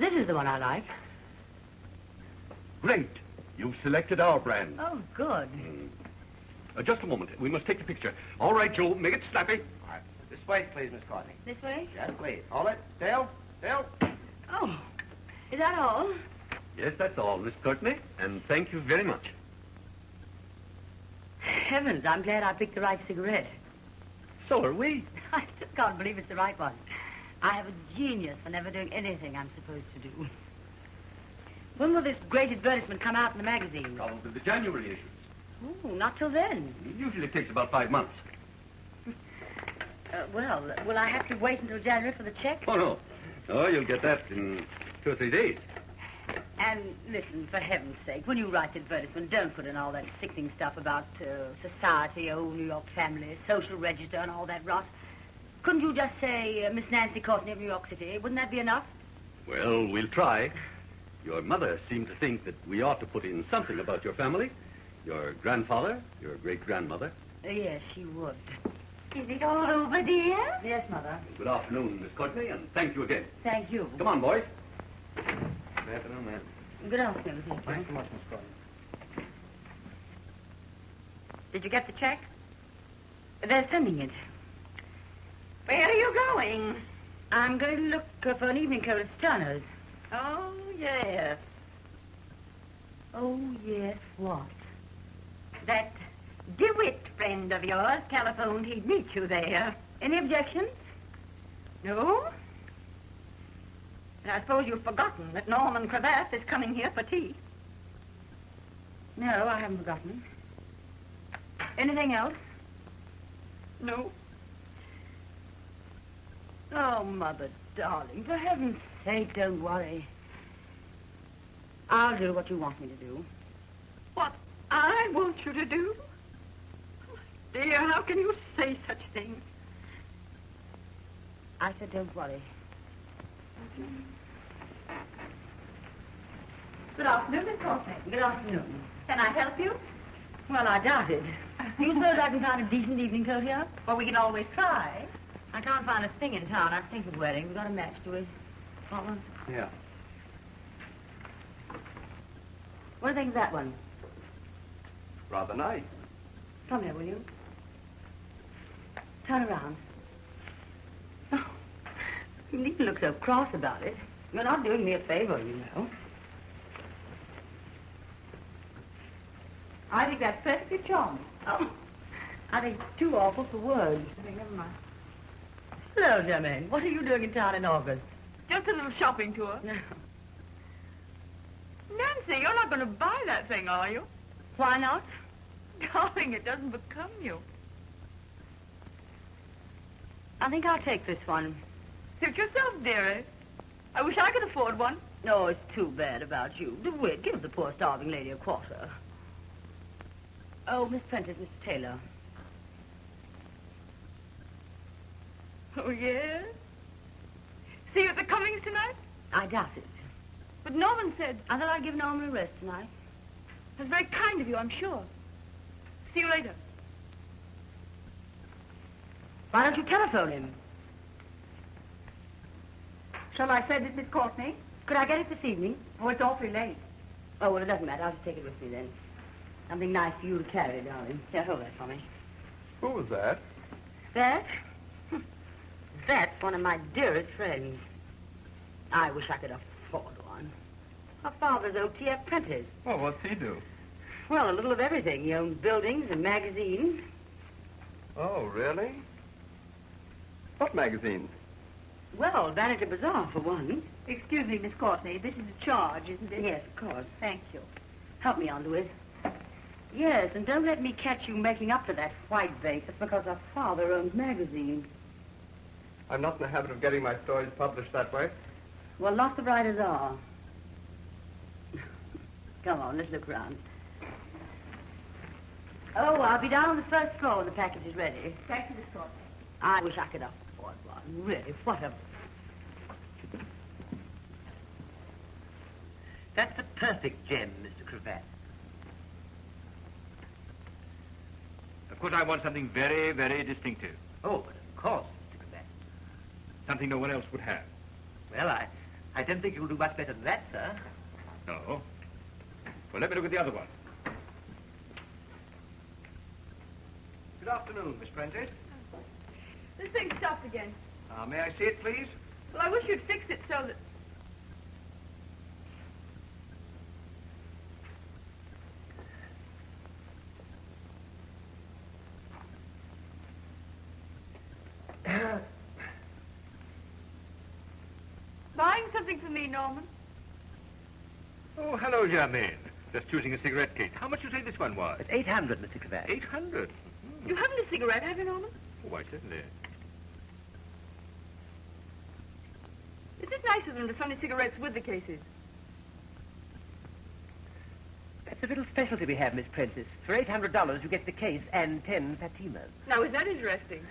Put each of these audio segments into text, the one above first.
This is the one I like. Great. You've selected our brand. Oh, good. Just a moment. We must take the picture. All right, Joe. Make it snappy. All right. This way, please, Miss Courtney. This way? Yes, please. Hold it. Still. Still. Oh, is that all? Yes, that's all, Miss Courtney. And thank you very much. Heavens, I'm glad I picked the right cigarette. So are we. I just can't believe it's the right one. I have a genius for never doing anything I'm supposed to do. When will this great advertisement come out in the magazine? Probably the January issues. Oh, not till then. It usually takes about 5 months. Well, will I have to wait until January for the check? Oh, no. Oh, you'll get that in 2 or 3 days. And listen, for heaven's sake, when you write the advertisement, don't put in all that sickening stuff about society, old New York family, social register, and all that rot. Couldn't you just say Miss Nancy Courtney of New York City? Wouldn't that be enough? Well, we'll try. Your mother seemed to think that we ought to put in something about your family. Your grandfather, your great-grandmother. Yes, she would. Is it all over, dear? Yes, Mother. Good afternoon, Miss Courtney, and thank you again. Thank you. Come on, boys. Good afternoon, ma'am. Good afternoon, thank you. Thanks so much, Miss Courtney. Did you get the check? They're sending it. Where are you going? I'm going to look for an evening coat at Turner's. Oh, yes. Oh, yes, what? That DeWitt friend of yours telephoned he'd meet you there. Any objections? No? And I suppose you've forgotten that Norman Cravath is coming here for tea. No, I haven't forgotten. Anything else? No. Oh, Mother, darling, for heaven's sake, don't worry. I'll do what you want me to do. What I want you to do? Dear, how can you say such things? I said don't worry. Good afternoon, Miss Courtney. Good afternoon. Can I help you? Well, I doubt it. Do you suppose I can find a decent evening coat here? Well, we can always try. I can't find a thing in town I think of wearing. We've got a match, do we? Want one? Yeah. What do you think of that one? Rather nice. Come here, will you? Turn around. Oh, you needn't look so cross about it. You're not doing me a favor, you know. I think that's perfectly charming. Oh, I think it's too awful for words. Never mind. Hello, Germaine. What are you doing in town in August? Just a little shopping tour. No. Nancy, you're not going to buy that thing, are you? Why not? Darling, it doesn't become you. I think I'll take this one. Suit yourself, dearie. I wish I could afford one. No, it's too bad about you. DeWitt, give the poor starving lady a quarter. Oh, Miss Prentice, Mr. Taylor. Oh, yes? See you at the Cummings tonight? I doubt it. But Norman said... I thought I'd give Norman a rest tonight. That's very kind of you, I'm sure. See you later. Why don't you telephone him? Shall I send it, Miss Courtney? Could I get it this evening? Oh, it's awfully late. Oh, well, it doesn't matter. I'll just take it with me then. Something nice for you to carry, darling. Here, hold that for me. Who was that? That? That's one of my dearest friends. I wish I could afford one. Her father's O.T. apprentice. Well, what's he do? Well, a little of everything. He owns buildings and magazines. Oh, really? What magazines? Well, Vanity Bazaar, for one. Excuse me, Miss Courtney. This is a charge, isn't it? Yes, of course. Thank you. Help me on, Louis. Yes, and don't let me catch you making up for that white vase just because her father owns magazines. I'm not in the habit of getting my stories published that way. Well, lots of writers are. Come on, let's look around. Oh, I'll be down on the first floor when the package is ready. Thank you, Miss Courtney. I wish I could afford one. Really, what a... That's the perfect gem, Mr. Cravath. Of course, I want something very, very distinctive. Oh, but of course, Mr. Cravath. Something no one else would have. Well, I I don't think you'll do much better than that, sir. No. Well, let me look at the other one. Good afternoon, Miss Prentice. This thing stopped again. May I see it, please? Well, I wish you'd fix it so that... Buying something for me, Norman? Oh, hello, Germaine. Just choosing a cigarette case. How much do you say this one was? It's 800, Mr. Cravat. 800. You haven't a cigarette, have you, Norman? Oh, why, certainly. Is it nice of them to sell me cigarettes with the cases? That's a little specialty we have, Miss Prentice. For $800, you get the case and 10 Fatimas. Now, is that interesting?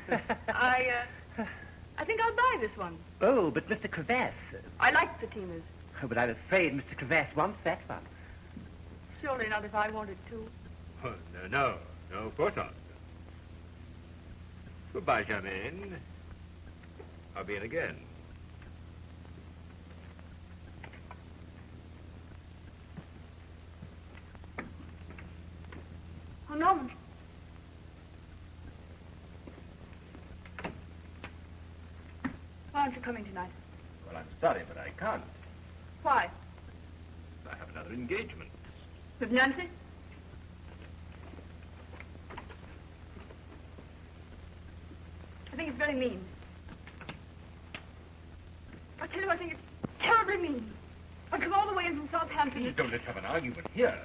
I think I'll buy this one. Oh, but Mr. Cravat... I like Fatimas. Oh, but I'm afraid Mr. Cravat wants that one. Surely not if I wanted to. Oh, no, of course not. Goodbye, Germaine. I'll be in again. Oh, Norman. Why aren't you coming tonight? Well, I'm sorry, but I can't. Why? I have another engagement. With Nancy? I think it's very mean. I tell you, I think it's terribly mean. I've come all the way in from Southampton. Please don't let's have an argument here.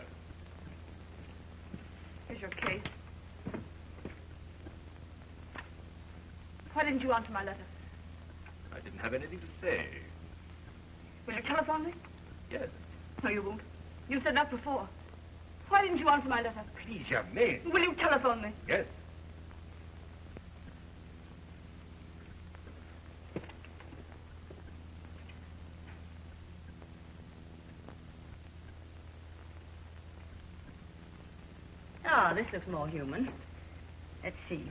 Here's your case. Why didn't you answer my letter? I didn't have anything to say. Will you telephone me? Yes. No, you won't. You said that before. Why didn't you answer my letter? Please, Germaine. Will you telephone me? Yes. Ah, this looks more human. Let's see.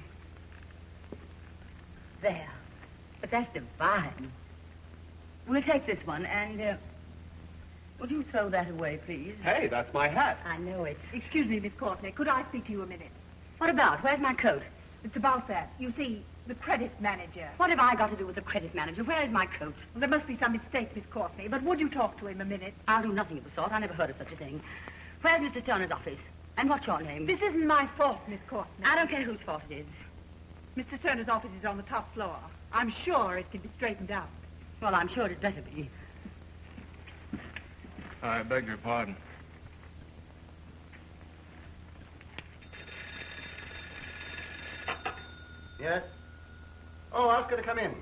There. But that's divine. We'll take this one, and, would you throw that away, please? Hey, that's my hat. I know it. Excuse me, Miss Courtney. Could I speak to you a minute? What about? Where's my coat? It's about that. You see, the credit manager. What have I got to do with the credit manager? Where is my coat? Well, there must be some mistake, Miss Courtney, but would you talk to him a minute? I'll do nothing of the sort. I never heard of such a thing. Where's Mr. Turner's office? And what's your name? This isn't my fault, Miss Courtney. I don't care whose fault it is. Mr. Turner's office is on the top floor. I'm sure it can be straightened out. Well, I'm sure it'd better be. I beg your pardon. Yes? Oh, ask her to come in.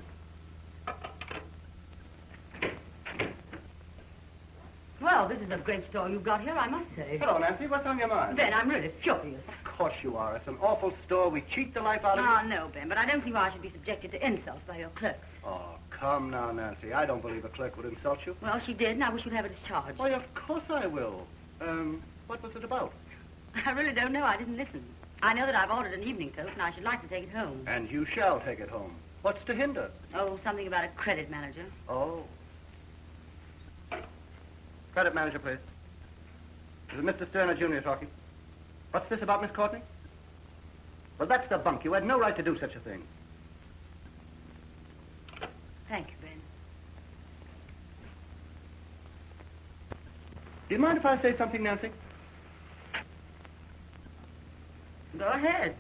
Well, this is a great store you've got here, I must say. Hello, Nancy. What's on your mind? Ben, I'm really furious. Of course you are. It's an awful store. We cheat the life out of Ah, you. no, Ben, but I don't see why I should be subjected to insults by your clerks. Oh, come now, Nancy. I don't believe a clerk would insult you. Well, she did, and I wish you'd have her discharged. Why, of course I will. What was it about? I really don't know. I didn't listen. I know that I've ordered an evening coat, and I should like to take it home. And you shall take it home. What's to hinder? Oh, something about a credit manager. Oh. Credit manager, please. This is Mr. Sterner, Jr. talking. What's this about Miss Courtney? Well, that's the bunk. You had no right to do such a thing. Thank you, Ben. Do you mind if I say something, Nancy? Go ahead.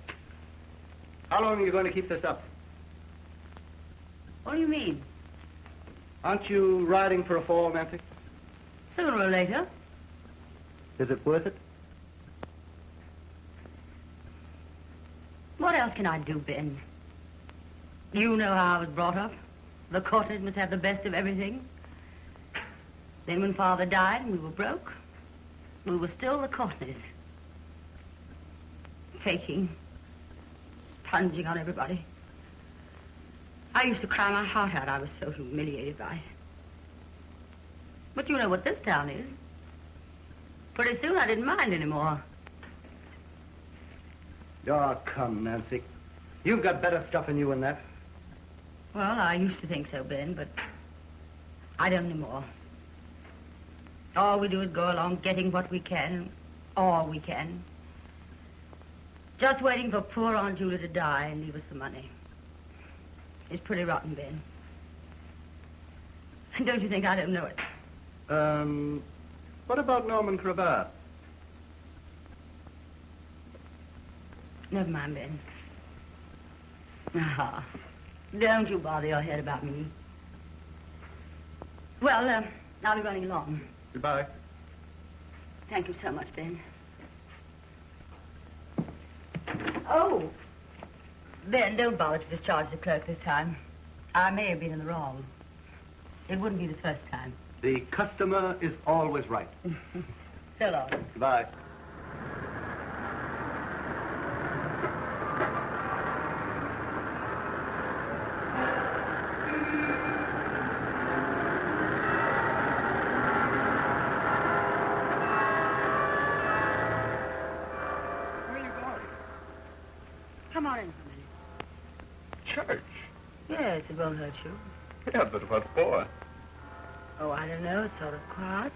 How long are you going to keep this up? What do you mean? Aren't you riding for a fall, Nancy? Sooner or later. Is it worth it? What else can I do, Ben? You know how I was brought up. The Courtneys must have the best of everything. Then when Father died and we were broke, we were still the Courtneys. Faking. Sponging on everybody. I used to cry my heart out. I was so humiliated by it. But you know what this town is. Pretty soon I didn't mind anymore. Oh, come, Nancy. You've got better stuff in you than that. Well, I used to think so, Ben, but I don't anymore. All we do is go along getting what we can, all we can. Just waiting for poor Aunt Julia to die and leave us the money. It's pretty rotten, Ben. Don't you think I don't know it? What about Norman Cravat? Never mind, Ben. Ah, don't you bother your head about me. Well, I'll be running along. Goodbye. Thank you so much, Ben. Oh, Ben, don't bother to discharge the clerk this time. I may have been in the wrong. It wouldn't be the first time. The customer is always right. So long. Goodbye. Where are you going? Come on in for a minute. Church. Yes, it won't hurt you. Yeah, but what for? Oh, I don't know. It's sort of quiet.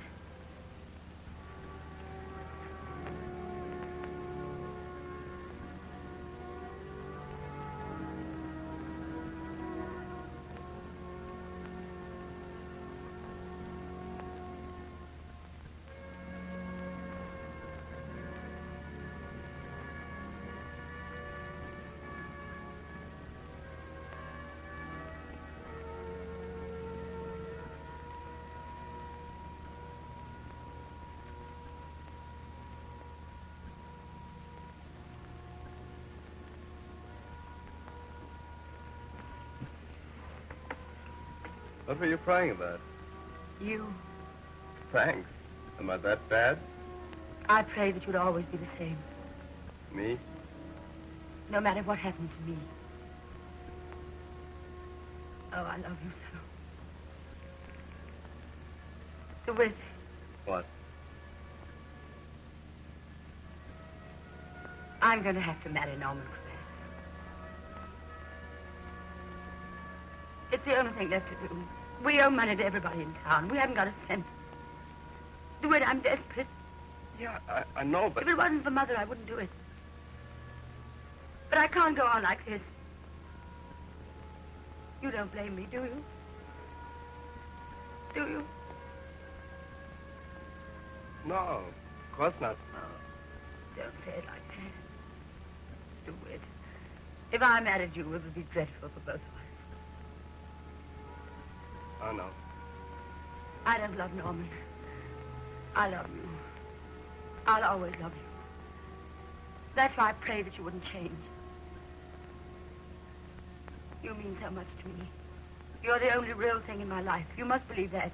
What were you crying about? You, Thanks. Am I that bad? I pray that you'd always be the same, Me? no matter what happened to me. Oh, I love you so. DeWitt, What? I'm going to have to marry Norman Cravat. It's the only thing left to do. We owe money to everybody in town. We haven't got a cent. DeWitt, I'm desperate. Yeah, I know, but... If it wasn't for Mother, I wouldn't do it. But I can't go on like this. You don't blame me, do you? Do you? No, of course not. Oh, don't say it like that. DeWitt, if I married you, it would be dreadful for both of us. I know. I don't love Norman. I love you. I'll always love you. That's why I pray that you wouldn't change. You mean so much to me. You're the only real thing in my life. You must believe that.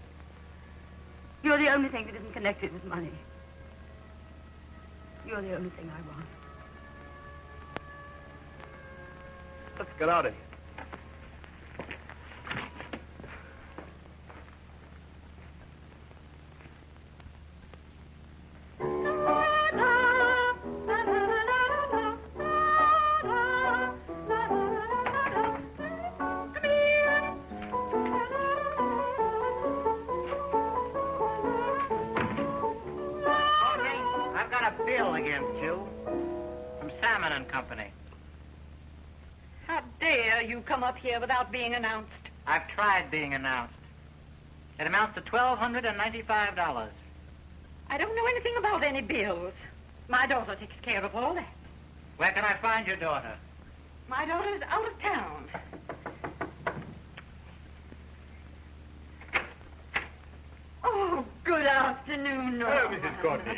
You're the only thing that isn't connected with money. You're the only thing I want. Let's get out of here. I've got a bill against you from Salmon and Company. How dare you come up here without being announced? I've tried being announced. It amounts to $1,295. I don't know anything about any bills. My daughter takes care of all that. Where can I find your daughter? My daughter's out of town. Oh, good afternoon, Hello, Norman. Mrs. Courtney.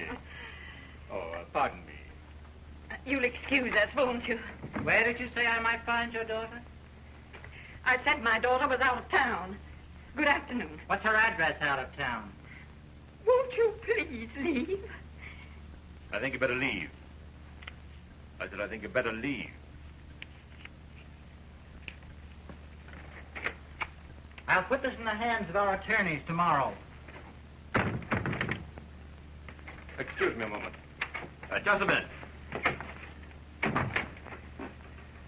Oh, pardon me. You'll excuse us, won't you? Where did you say I might find your daughter? I said my daughter was out of town. Good afternoon. What's her address out of town? Won't you please leave? I think you better leave. I said I think you better leave. I'll put this in the hands of our attorneys tomorrow. Excuse me a moment. Just a minute.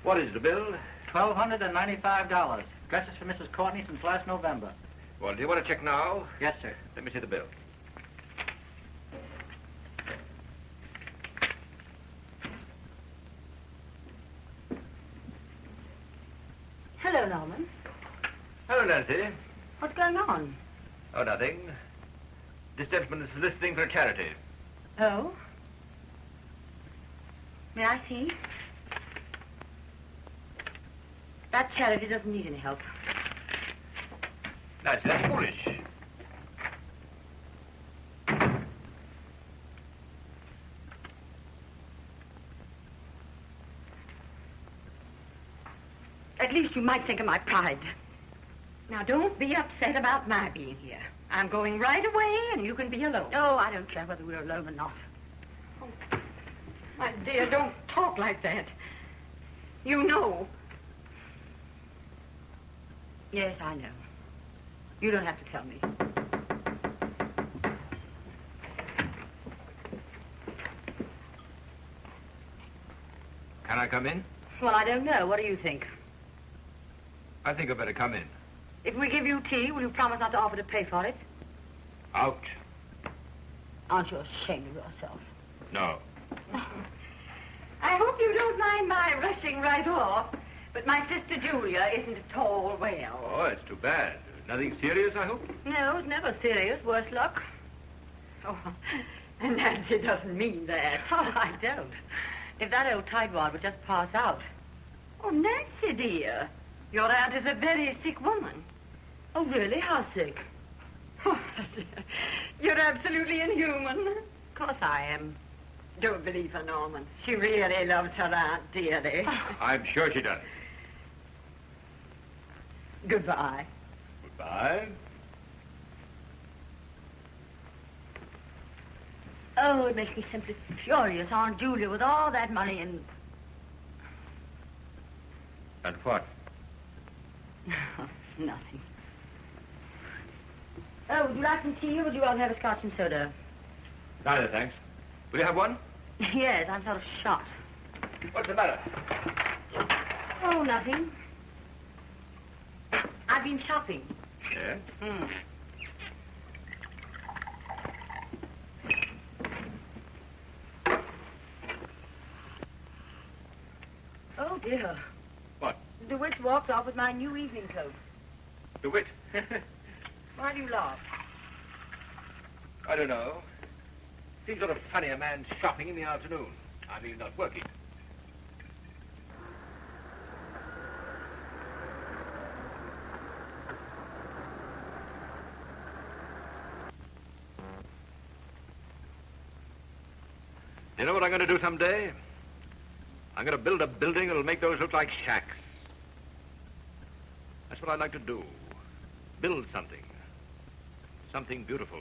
What is the bill? $1,295. Dresses for Mrs. Courtney since last November. Well, do you want to check now? Yes, sir. Let me see the bill. Hello, Norman. Hello, Nancy. What's going on? Oh, nothing. This gentleman is soliciting for a charity. Oh? May I see? That charity doesn't need any help. Nancy, that's foolish. At least you might think of my pride. Now, don't be upset about my being here. I'm going right away, and you can be alone. Oh, I don't care whether we're alone or not. My dear, don't talk like that. You know. Yes, I know. You don't have to tell me. Can I come in? Well, I don't know. What do you think? I think I'd better come in. If we give you tea, will you promise not to offer to pay for it? Out. Aren't you ashamed of yourself? No. I hope you don't mind my rushing right off, but my sister Julia isn't at all well. Oh, it's too bad. Nothing serious, I hope? No, it's never serious. Worse luck. Oh, and Nancy doesn't mean that. Oh, I don't. If that old tightwad would just pass out. Oh, Nancy, dear, your aunt is a very sick woman. Oh, really? How sick? Oh, dear. You're absolutely inhuman. Of course I am. Don't believe her, Norman. She really loves her aunt dearly. I'm sure she does. Goodbye. Goodbye. Oh, it makes me simply furious, Aunt Julia, with all that money and... And what? Nothing. Oh, would you like some tea or would you rather have a scotch and soda? Neither, thanks. Will you have one? Yes, I'm sort of shocked. What's the matter? Oh, nothing. I've been shopping. Yes? Hmm. Oh, dear. What? The witch walked off with my new evening coat. The wit? Why do you laugh? I don't know. Seems sort of funny a man shopping in the afternoon. I mean, not working. You know what I'm going to do someday? I'm going to build a building that'll make those look like shacks. That's what I'd like to do. Build something. Something beautiful.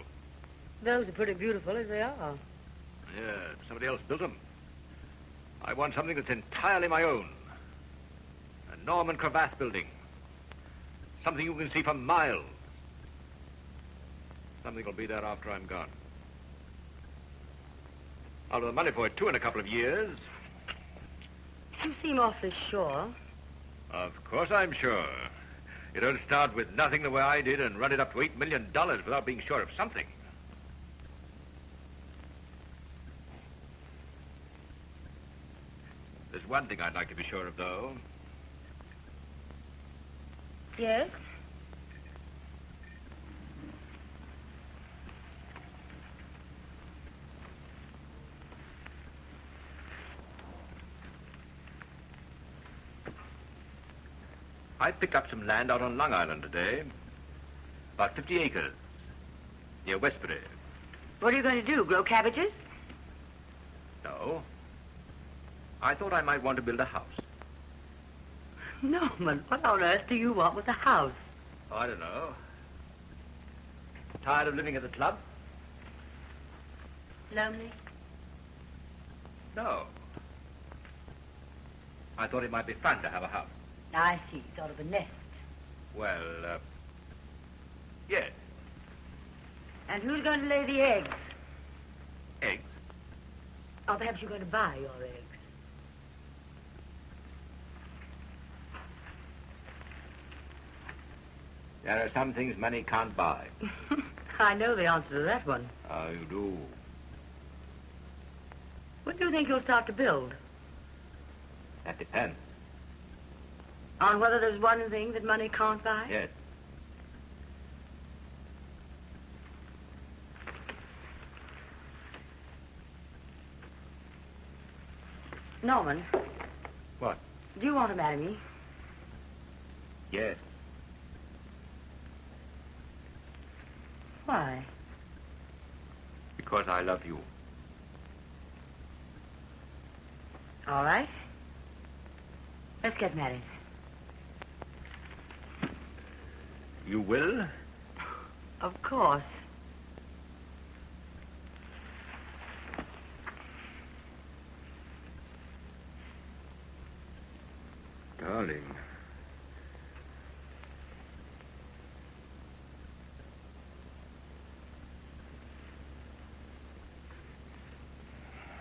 Those are pretty beautiful as they are. Yeah, somebody else built them. I want something that's entirely my own. A Norman crevasse building. Something you can see for miles. Something will be there after I'm gone. I'll have the money for it, too, in a couple of years. You seem awfully sure. Of course I'm sure. You don't start with nothing the way I did and run it up to $8 million without being sure of something. There's one thing I'd like to be sure of, though. Yes? I picked up some land out on Long Island today. About 50 acres. Near Westbury. What are you going to do, grow cabbages? No. I thought I might want to build a house. Norman, what on earth do you want with a house? Oh, I don't know. Tired of living at the club? Lonely? No. I thought it might be fun to have a house. I see, sort of a nest. Well, yes. And who's going to lay the eggs? Eggs. Or perhaps you're going to buy your eggs. There are some things money can't buy. I know the answer to that one. Oh, you do? When do you think you'll start to build? That depends. On whether there's one thing that money can't buy? Yes. Norman. What? Do you want to marry me? Yes. Why? Because I love you. All right. Let's get married. You will? Of course. Darling.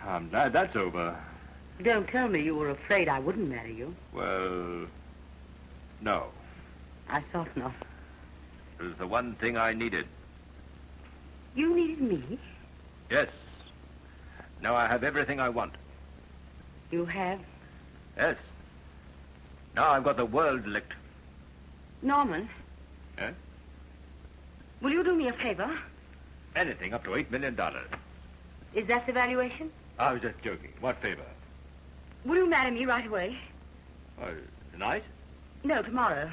I'm glad that's over. Don't tell me you were afraid I wouldn't marry you. Well, no. I thought not. It was the one thing I needed. You needed me? Yes. Now I have everything I want. You have? Yes. Now I've got the world licked. Norman? Eh? Will you do me a favor? Anything up to $8 million. Is that the valuation? I was just joking. What favor? Will you marry me right away? Tonight? No, tomorrow.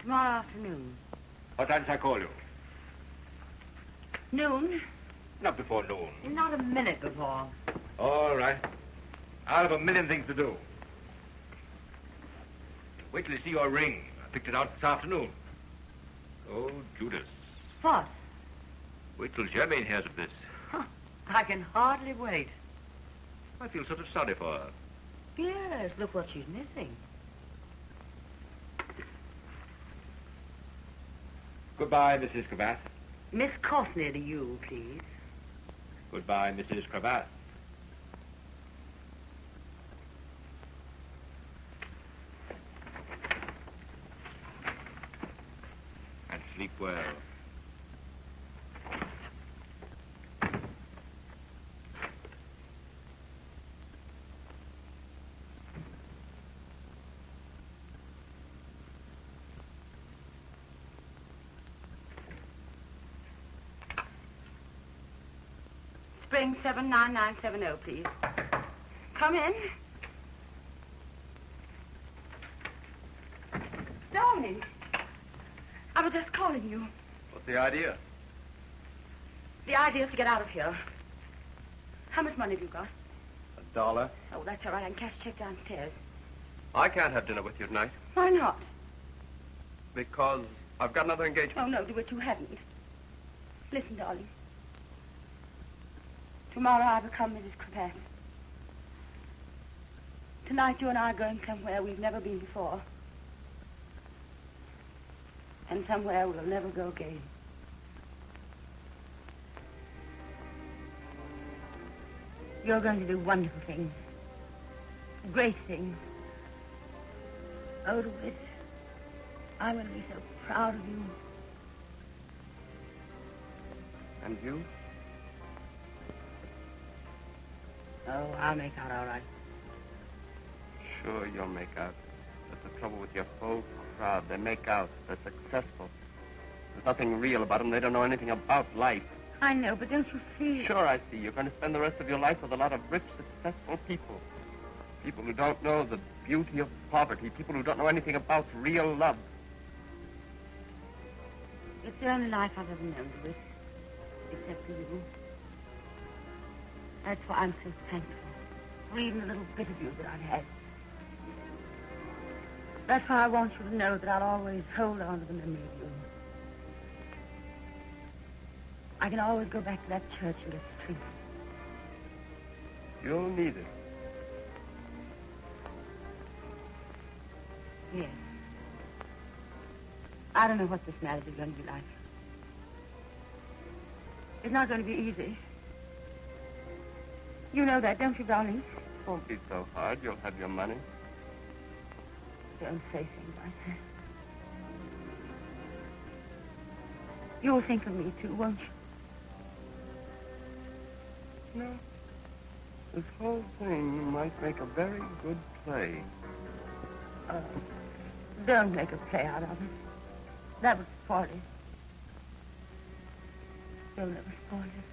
Tomorrow afternoon. What time shall I call you? Noon? Not before noon. Not a minute before. All right. I'll have a million things to do. Wait till you see your ring. I picked it out this afternoon. Oh, Judas. What? Wait till Germaine hears of this. I can hardly wait. I feel sort of sorry for her. Yes, look what she's missing. Goodbye, Mrs. Cravath. Miss Courtney to you, please. Goodbye, Mrs. Cravath. And sleep well. Spring 79970, please. Come in. Darling, I was just calling you. What's the idea? The idea is to get out of here. How much money have you got? $1. Oh, that's all right. I can cash a check downstairs. I can't have dinner with you tonight Why not? because I've got another engagement. Oh, no, do it you haven't. Listen, darling. Tomorrow I become Mrs. Cravath. Tonight you and I are going somewhere we've never been before. And somewhere we'll never go again. You're going to do wonderful things. Great things. Oh, to wish I'm going to be so proud of you. And you? Oh, I'll make out all right. Sure, you'll make out. That's the trouble with your whole crowd. They make out. They're successful. There's nothing real about them. They don't know anything about life. I know, but don't you see? Sure, I see. You're going to spend the rest of your life with a lot of rich, successful people. People who don't know the beauty of poverty. People who don't know anything about real love. It's the only life I've ever known, Louis. Except for you. That's why I'm so thankful for even a little bit of you that I've had. That's why I want you to know that I'll always hold on to the memory of you. I can always go back to that church in the street. You'll need it. Yes. I don't know what this marriage is going to be like. It's not going to be easy. You know that, don't you, darling? Won't be so hard. You'll have your money. Don't say things like that. You'll think of me, too, won't you? No. This whole thing might make a very good play. Don't make a play out of it. That would spoil it. You'll never spoil it.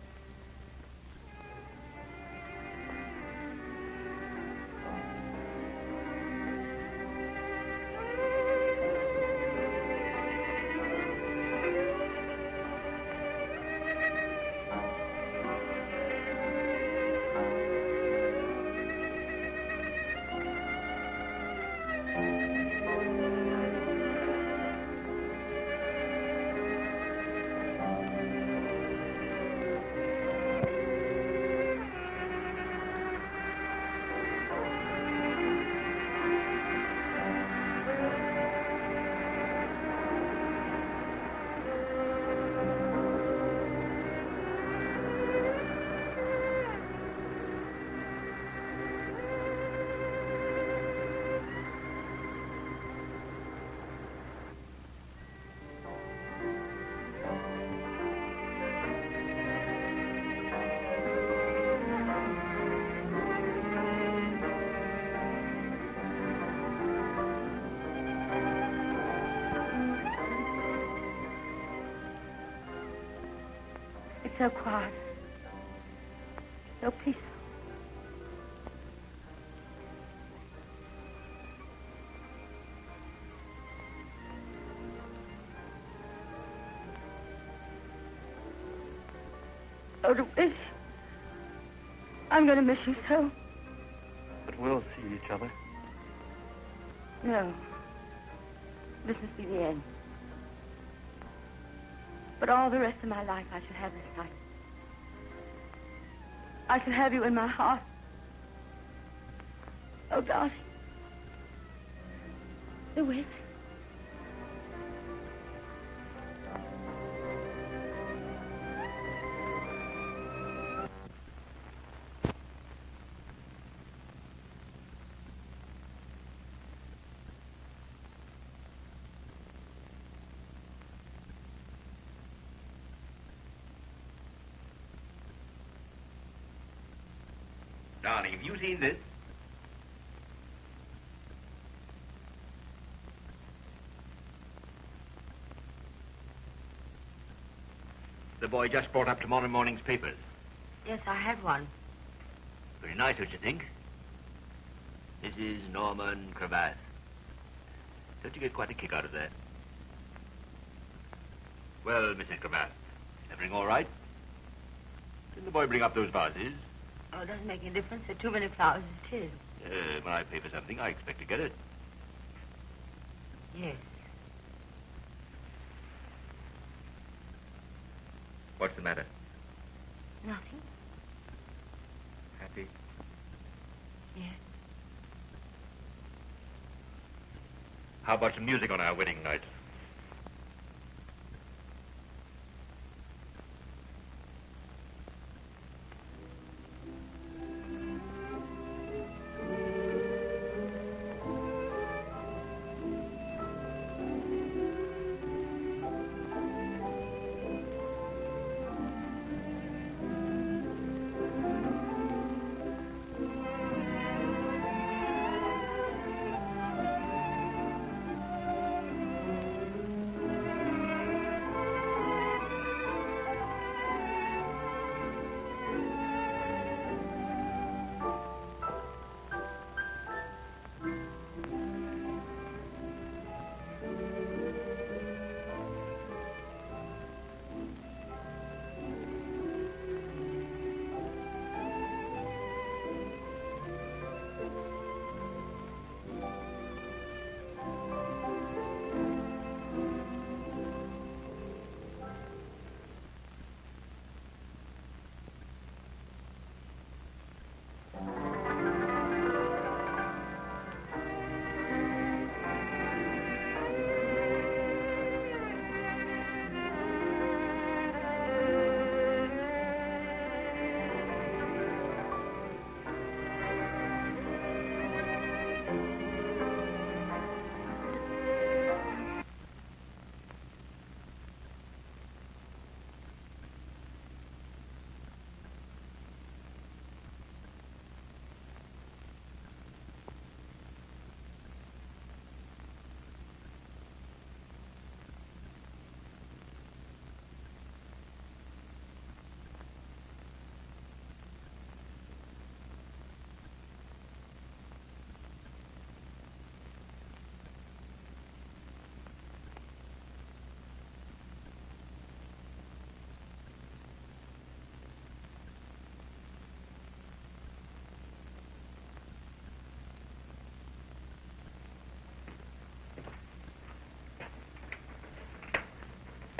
It's so quiet. So peaceful. Oh, to wish. I'm going to miss you so. But we'll see each other. No. This must be the end. But all the rest of my life I shall have this night. I shall have you in my heart. Oh, darling. The wish. Darling, have you seen this? The boy just brought up tomorrow morning's papers. Yes, I had one. Very nice, don't you think? Mrs. Norman Crevasse. Don't you get quite a kick out of that? Well, Mrs. Crevasse, everything all right? Didn't the boy bring up those vases? Oh, it doesn't make any difference. There are too many flowers as it is. When I pay for something, I expect to get it. Yes. What's the matter? Nothing. Happy? Yes. How about some music on our wedding night?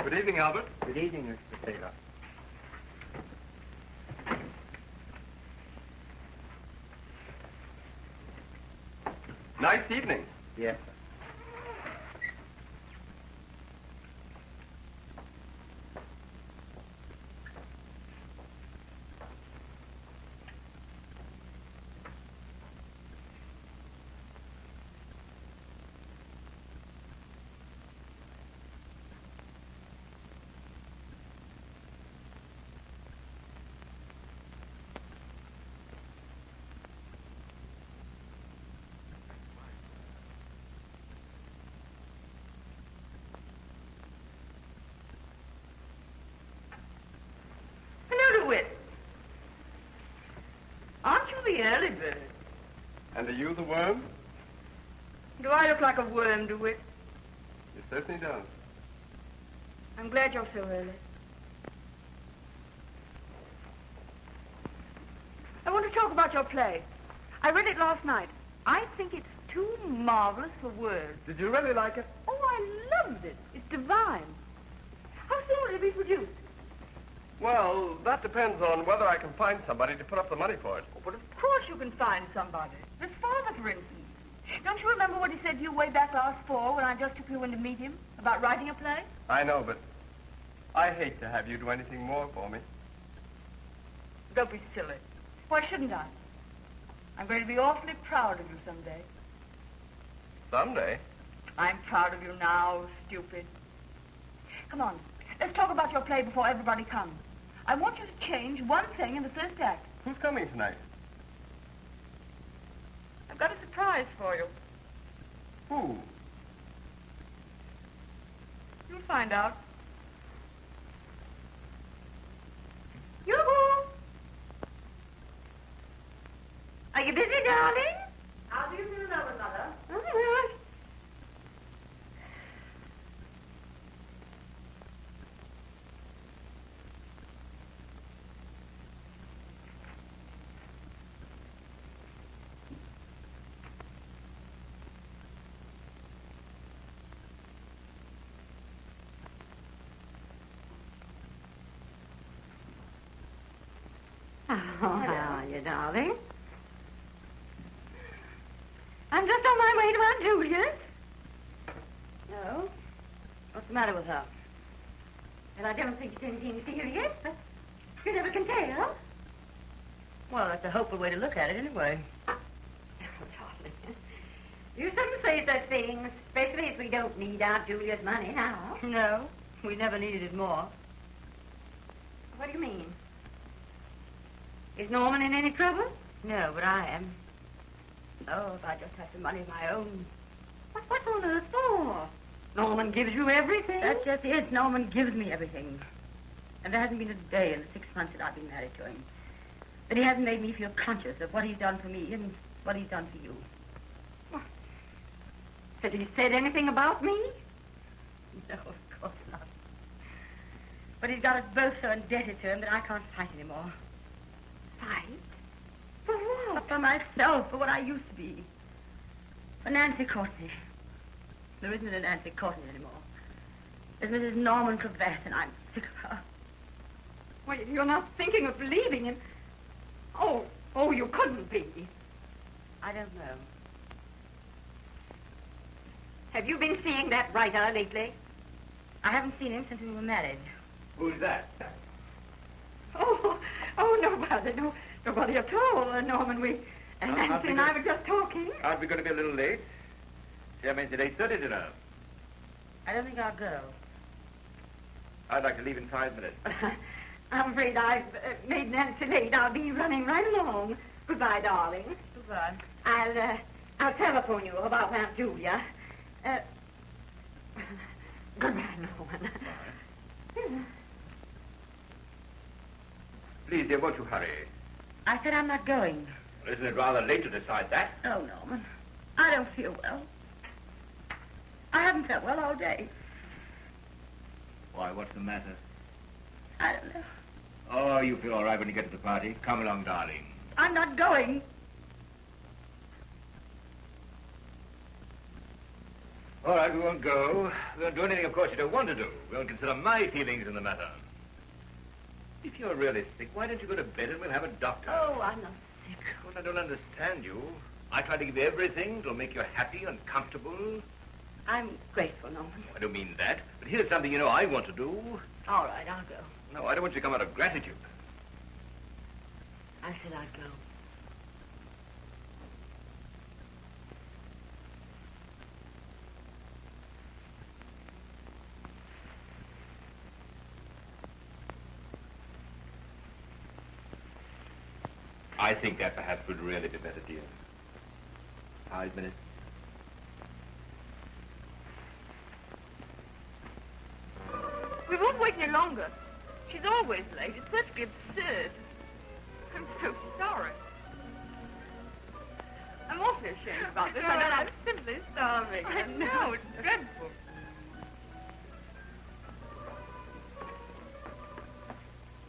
Good evening, Albert. Good evening, Mr. Taylor. Nice evening. Yes. Hello, DeWitt. Aren't you the early bird? And are you the worm? Do I look like a worm, DeWitt? You certainly does. I'm glad you're so early. I want to talk about your play. I read it last night. I think it's too marvelous for words. Did you really like it? Oh, I loved it. It's divine. How soon will it be produced? Well, that depends on whether I can find somebody to put up the money for it. Oh, but of course you can find somebody. His father, for instance. Don't you remember what he said to you way back last fall when I just took you in to meet him about writing a play? I know, but I hate to have you do anything more for me. Don't be silly. Why shouldn't I? I'm going to be awfully proud of you someday. Someday. I'm proud of you now, stupid. Come on, let's talk about your play before everybody comes. I want you to change one thing in the first act. Who's coming tonight? I've got a surprise for you. Who? You'll find out. Yoo-hoo! Are you busy, darling? How do you feel now, Mother? All right. Oh, how are you, darling? I'm just on my way to Aunt Julia's. No? What's the matter with her? Well, I don't think it's anything serious, but you never can tell. Well, that's a hopeful way to look at it, anyway. Oh, darling. You shouldn't say such things, especially if we don't need Aunt Julia's money now. No, we never needed it more. What do you mean? Is Norman in any trouble? No, but I am. Oh, if I just had some money of my own. What on earth for? Norman gives you everything? That's just it. Norman gives me everything. And there hasn't been a day in the 6 months that I've been married to him that he hasn't made me feel conscious of what he's done for me and what he's done for you. What? Has he said anything about me? No, of course not. But he's got us both so indebted to him that I can't fight anymore. Fight? For what? For myself, for what I used to be. For Nancy Courtney. There isn't a Nancy Courtney anymore. There's Mrs. Norman Cravath, and I'm sick of her. Well, you're not thinking of leaving him. Oh, you couldn't be. I don't know. Have you been seeing that writer lately? I haven't seen him since we were married. Who's that? Oh, nobody. Nobody at all, Norman. Nancy and I were just talking. Aren't we going to be a little late? Chairman's at 8:30 dinner. I don't think I'll go. I'd like to leave in 5 minutes. I'm afraid I've made Nancy late. I'll be running right along. Goodbye, darling. Goodbye. I'll telephone you about Aunt Julia. Goodbye, Norman. Please, dear, won't you hurry? I said I'm not going. Well, isn't it rather late to decide that? Oh, Norman. I don't feel well. I haven't felt well all day. Why, what's the matter? I don't know. Oh, you feel all right when you get to the party. Come along, darling. I'm not going. All right, we won't go. We won't do anything, of course, you don't want to do. We won't consider my feelings in the matter. If you're really sick, why don't you go to bed and we'll have a doctor? Oh, I'm not sick. Well, I don't understand you. I try to give you everything to make you happy and comfortable. I'm grateful, Norman. I don't mean that, but here's something you know I want to do. All right, I'll go. No, I don't want you to come out of gratitude. I said I'd go. I think that perhaps would really be better, dear. 5 minutes. We won't wait any longer. She's always late. It's perfectly absurd. I'm so sorry. I'm awfully ashamed about this. I'm simply starving. I know, it's dreadful.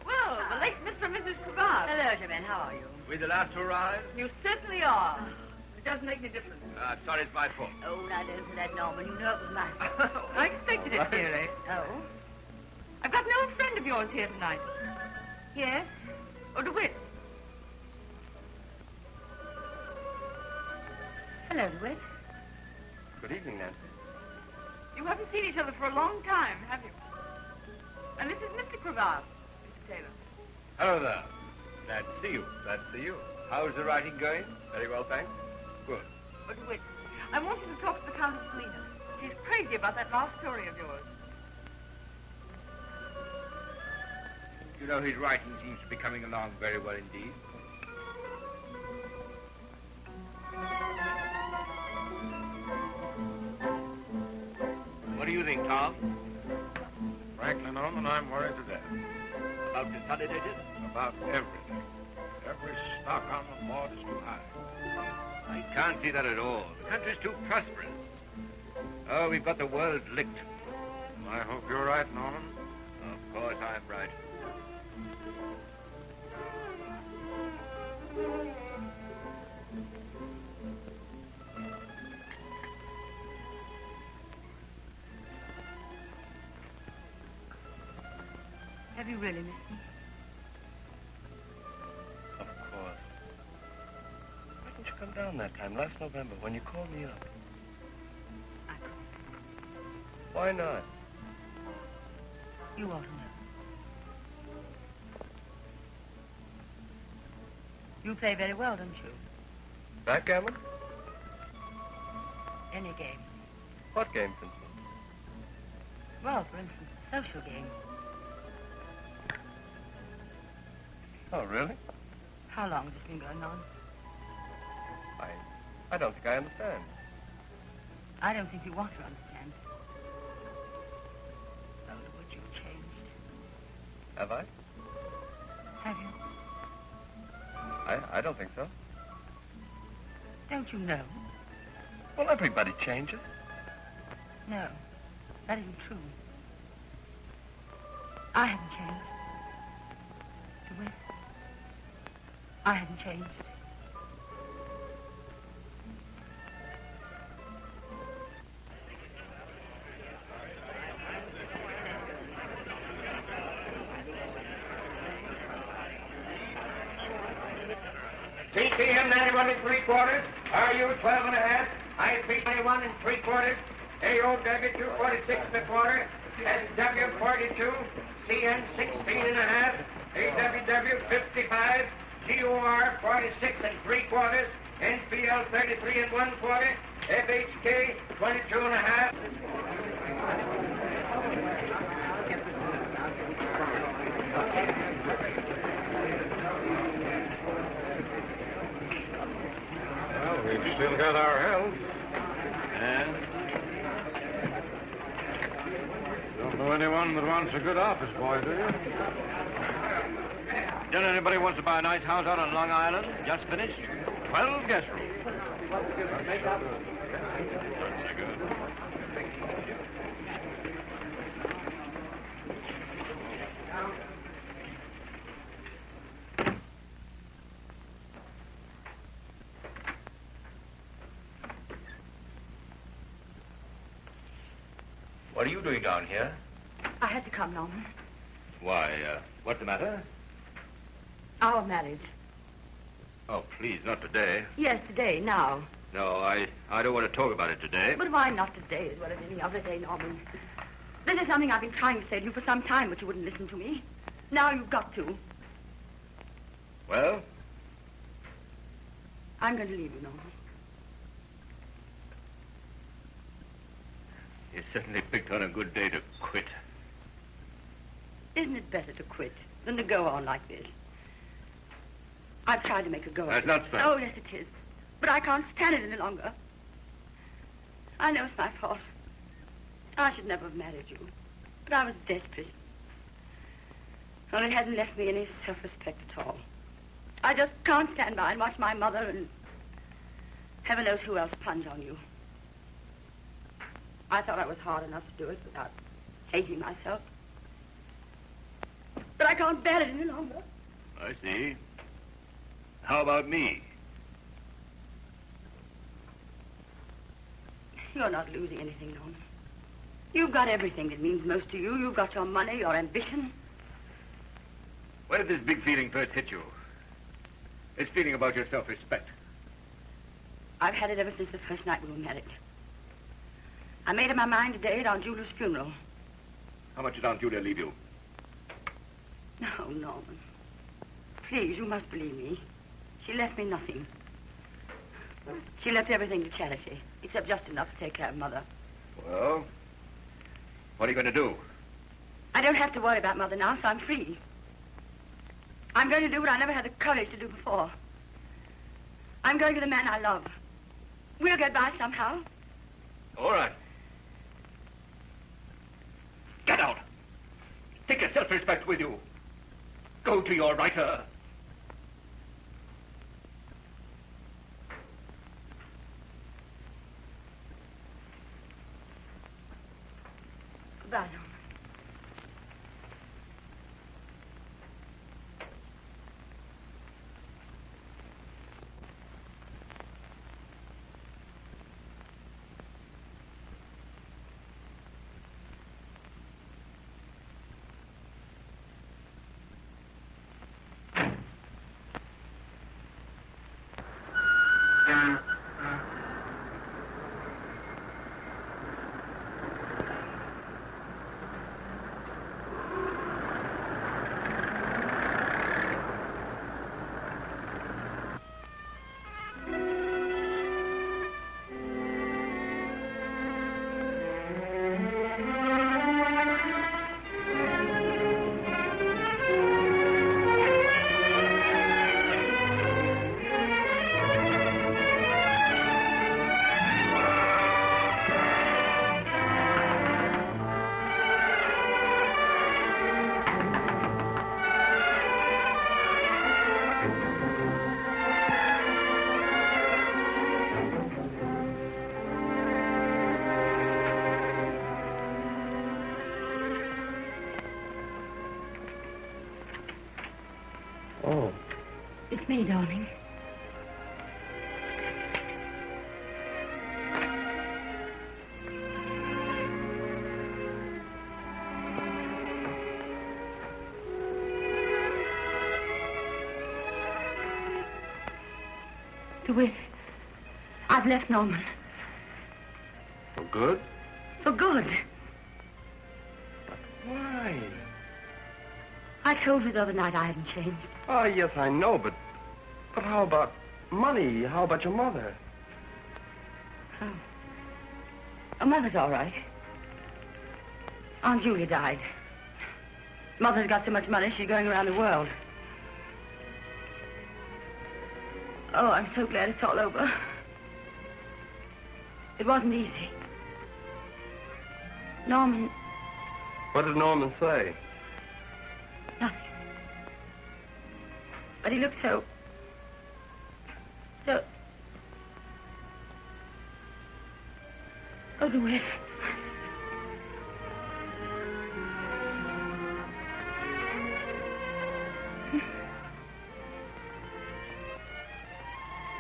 Well, the late Mr. and Mrs. Cravat. Hello, Germaine. How are you? We the last to arrive? You certainly are. It doesn't make any difference. Sorry, it's my fault. Oh, now don't say that, Norman. You know it was my fault. I expected it, dearie. Oh? I've got an old friend of yours here tonight. Yes? Oh, DeWitt. Hello, DeWitt. Good evening, Nancy. You haven't seen each other for a long time, have you? And this is Mr. Cravat, Mr. Taylor. Hello there. Glad to see you. Glad to see you. How's the writing going? Very well, thanks. Good. Oh, DeWitt, I want you to talk to the Countess Selina. She's crazy about that last story of yours. You know, his writing seems to be coming along very well indeed. What do you think, Tom? Frankly, Norman, I'm worried to death About consolidated? about everything. Every stock on the board is too high. I can't see that at all. The country's too prosperous. Oh, we've got the world licked. I hope you're right, Norman. Of course I'm right. Have you really missed me? Of course. Why didn't you come down that time, last November, when you called me up? I couldn't. Why not? You ought to know. You play very well, don't you? Backgammon? Any game. What game, Vincent? Well, for instance, a social game. Oh, really? How long has this been going on? I don't think I understand. I don't think you want to understand. Oh, would you've changed. Have I? Have you? I don't think so. Don't you know? Well, everybody changes. No, that isn't true. I haven't changed. DeWitt, I haven't changed. TPM 91 and 3/4, RU 12 and a half, IP 21 and 3/4, AOW 246 and a quarter, SW 42, CN 16 and a half, AWW 55, GOR 46 and 3/4, NPL 33 and 1/4, FHK 22 and a half. Well, we've still got our health. And Don't know anyone that wants a good office boy, do you? don't anybody wants to buy a nice house out on Long Island? Just finished? 12 guest rooms. What are you doing down here? I had to come, Norman. Why, what's the matter? Our marriage. Oh, please, not today. Yes, today, now. No, I don't want to talk about it today. But why not today as well as any other day, Norman? This is something I've been trying to say to you for some time, but you wouldn't listen to me. Now you've got to. Well? I'm going to leave you, Norman. You certainly picked on a good day to quit. Isn't it better to quit than to go on like this? I've tried to make a go of That's it. not so. Oh, yes, it is. But I can't stand it any longer. I know it's my fault. I should never have married you. But I was desperate. Well, it hasn't left me any self-respect at all. I just can't stand by and watch my mother and heaven knows who else plunge on you. I thought I was hard enough to do it without hating myself. But I can't bear it any longer. I see. How about me? You're not losing anything, Norman. You've got everything that means most to you. You've got your money, your ambition. Where did this big feeling first hit you? This feeling about your self-respect. I've had it ever since the first night we were married. I made up my mind today at Aunt Julia's funeral. How much did Aunt Julia leave you? No, Norman. Please, you must believe me. She left me nothing. She left everything to charity, except just enough to take care of Mother. Well, what are you going to do? I don't have to worry about Mother now, so I'm free. I'm going to do what I never had the courage to do before. I'm going to the man I love. We'll get by somehow. All right. Get out. Take your self-respect with you. Go to your writer. Goodbye, Norman. Oh. It's me, darling. I've left Norman. For good? For good. Why? I told you the other night I hadn't changed. Oh, yes, I know, but how about money? How about your mother? Oh. Oh, Mother's all right. Aunt Julia died. Mother's got so much money, she's going around the world. Oh, I'm so glad it's all over. It wasn't easy. Norman... What did Norman say? Nothing. But he looked so... Oh, Louis.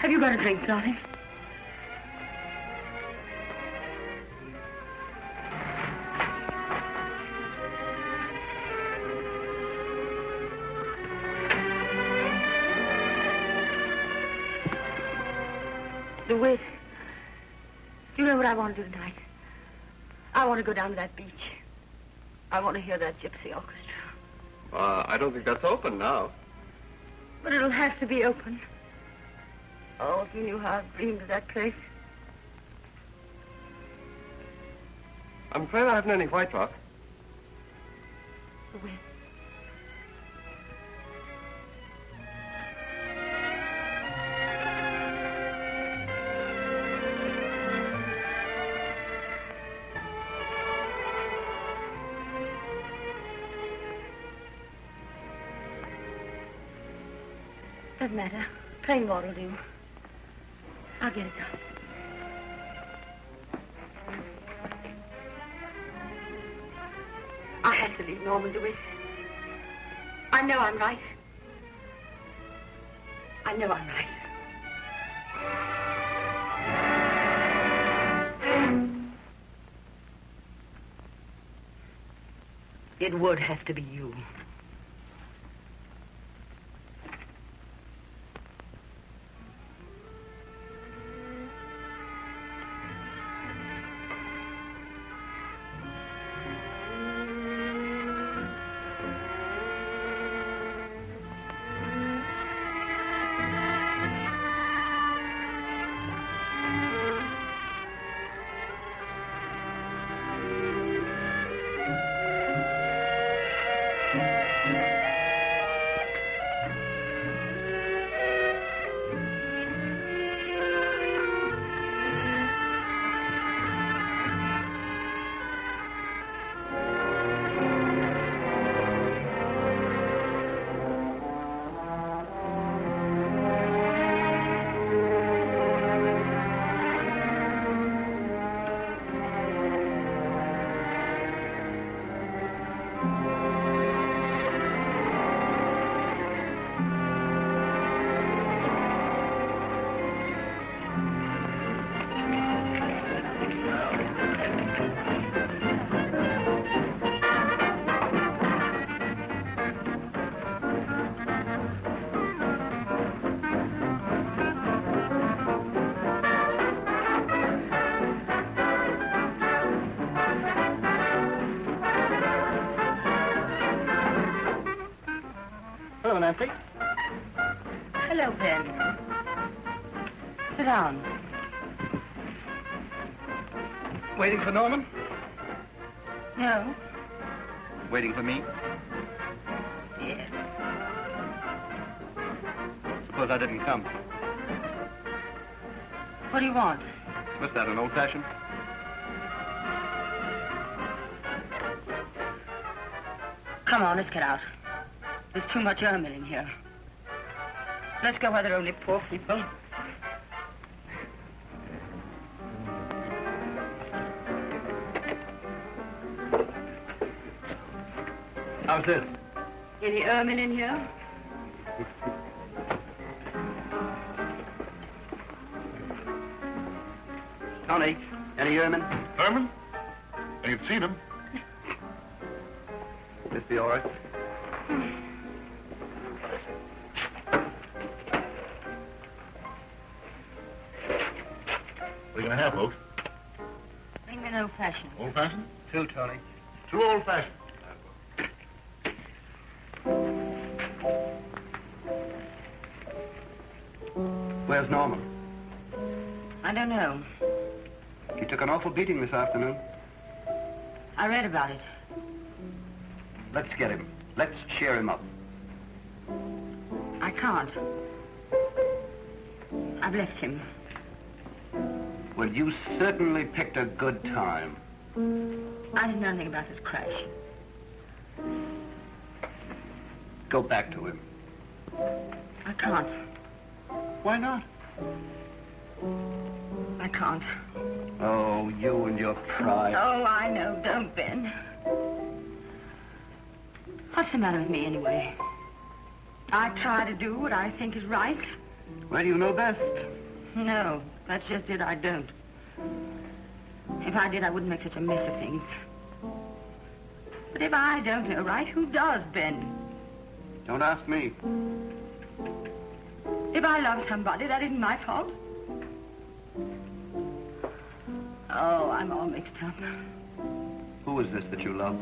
Have you got a drink, darling? DeWitt, you know what I want to do tonight? I want to go down to that beach. I want to hear that gypsy orchestra. I don't think that's open now. But it'll have to be open. Oh, if you knew how I've dreamed of that place. I'm afraid I haven't any white rock. DeWitt. Doesn't matter. Plain water will do. I'll get it done. I have to leave Norman DeWitt. I know I'm right. I know I'm right. It would have to be you. Hello, Nancy. Hello, Ben. Sit down. Waiting for Norman? No? Waiting for me? Yes. Suppose I didn't come. What do you want? What's that, an old-fashioned? Come on, let's get out. There's too much ermine in here. Let's go where there are only poor people. How's this? Any ermine in here? Tony, any ermine? Herman? Ain't seen him. This be all right? What are you going to have, folks? Bring me an old-fashioned. Old-fashioned? Two, Tony. Two old-fashioned. Where's Norman? I don't know. He took an awful beating this afternoon. I read about it. Let's get him. Let's cheer him up. I can't. I've left him. Well, you certainly picked a good time. I didn't know anything about this crash. Go back to him. I can't. Why not? I can't. Oh, you and your pride. Oh, I know. Don't, Ben. What's the matter with me, anyway? I try to do what I think is right. Well, you know best. No, that's just it. I don't. If I did, I wouldn't make such a mess of things. But if I don't know right, who does, Ben? Don't ask me. If I love somebody, that isn't my fault. Oh, I'm all mixed up. Who is this that you love?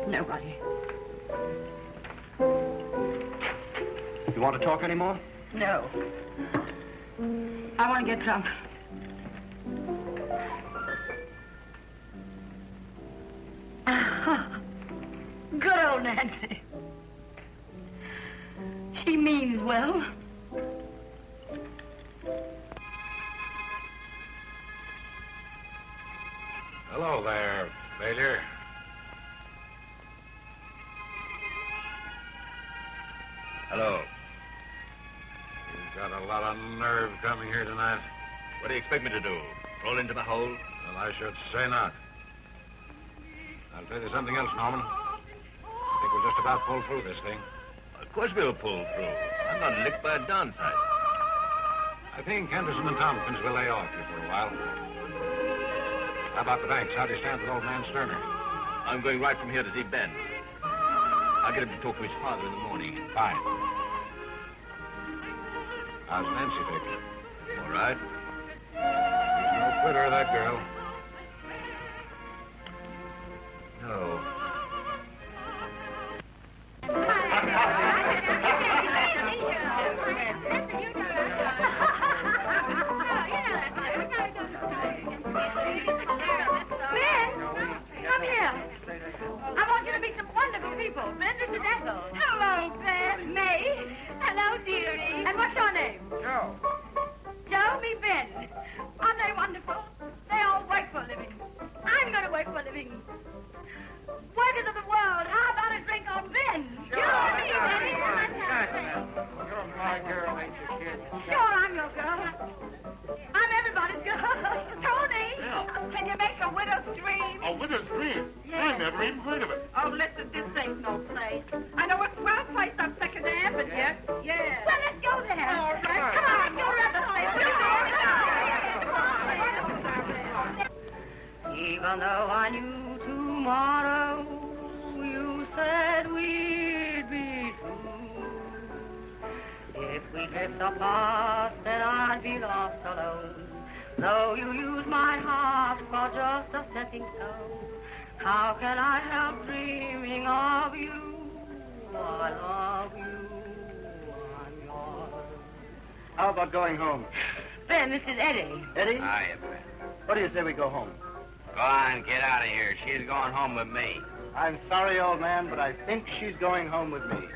Nobody. You want to talk anymore? No. I want to get drunk. Good old Nancy. She means well. Hello there, Major. Hello. You've got a lot of nerve coming here tonight. What do you expect me to do? Roll into the hole? Well, I should say not. I'll tell you something else, Norman. I think we'll just about pull through this thing. Of course we'll pull through. I'm not licked by a downside. I think Henderson and Tompkins will lay off you for a while. How about the banks? How do you stand with old man Sterner? I'm going right from here to see Ben. I'll get him to talk to his father in the morning. Fine. How's Nancy fixed? All right. She's no quitter, that girl. No. Come here. I want you to meet some wonderful people. Ben, this is Ethel. Hello, Ben. May. Hello, dearie. And what's your name? Joe. Joe, me Ben. Aren't they wonderful? They all work for a living. I'm going to work for a living. Workers of the world, how about a drink on Ben? Sure, you're my girl, ain't you, kid? Sure, I'm your girl. I'm everybody's girl. Tony, can you make a widow's dream? A widow's dream? I never even heard of it. Oh, listen, this ain't no place. I know a swell place on Second Ave, but yeah. Well, let's go there. All right. Come on, go to the place. Even though I knew tomorrow, you said we'd be true. If we drift apart, then I'd be lost alone. Though you use my heart for just a stepping stone, how can I help dreaming of you? I love you, I'm yours. How about going home? Ben, this is Eddie. Eddie? Hiya, Ben. What do you say we go home? Go on, get out of here. She's going home with me. I'm sorry, old man, but I think she's going home with me.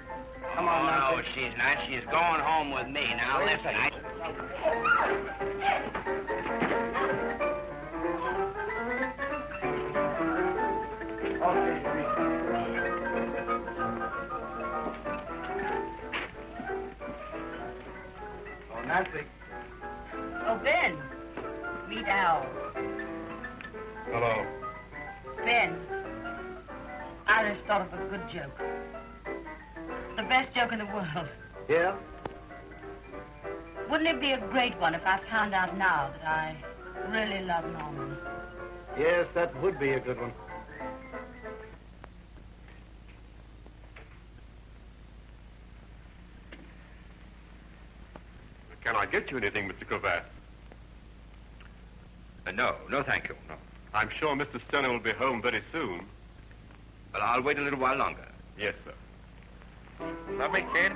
Come on, now. No, she's not. She's going home with me. Now, Wait a listen. second. Oh, Nancy. Oh, Ben. Meet Al. Hello. Ben, I just thought of a good joke. The best joke in the world. Yeah? Wouldn't it be a great one if I found out now that I really love Norman? Yes, that would be a good one. Can I get you anything, Mr. Cravath? No, thank you. No. I'm sure Mr. Sterner will be home very soon. But I'll wait a little while longer. Yes, sir. Love me, kid?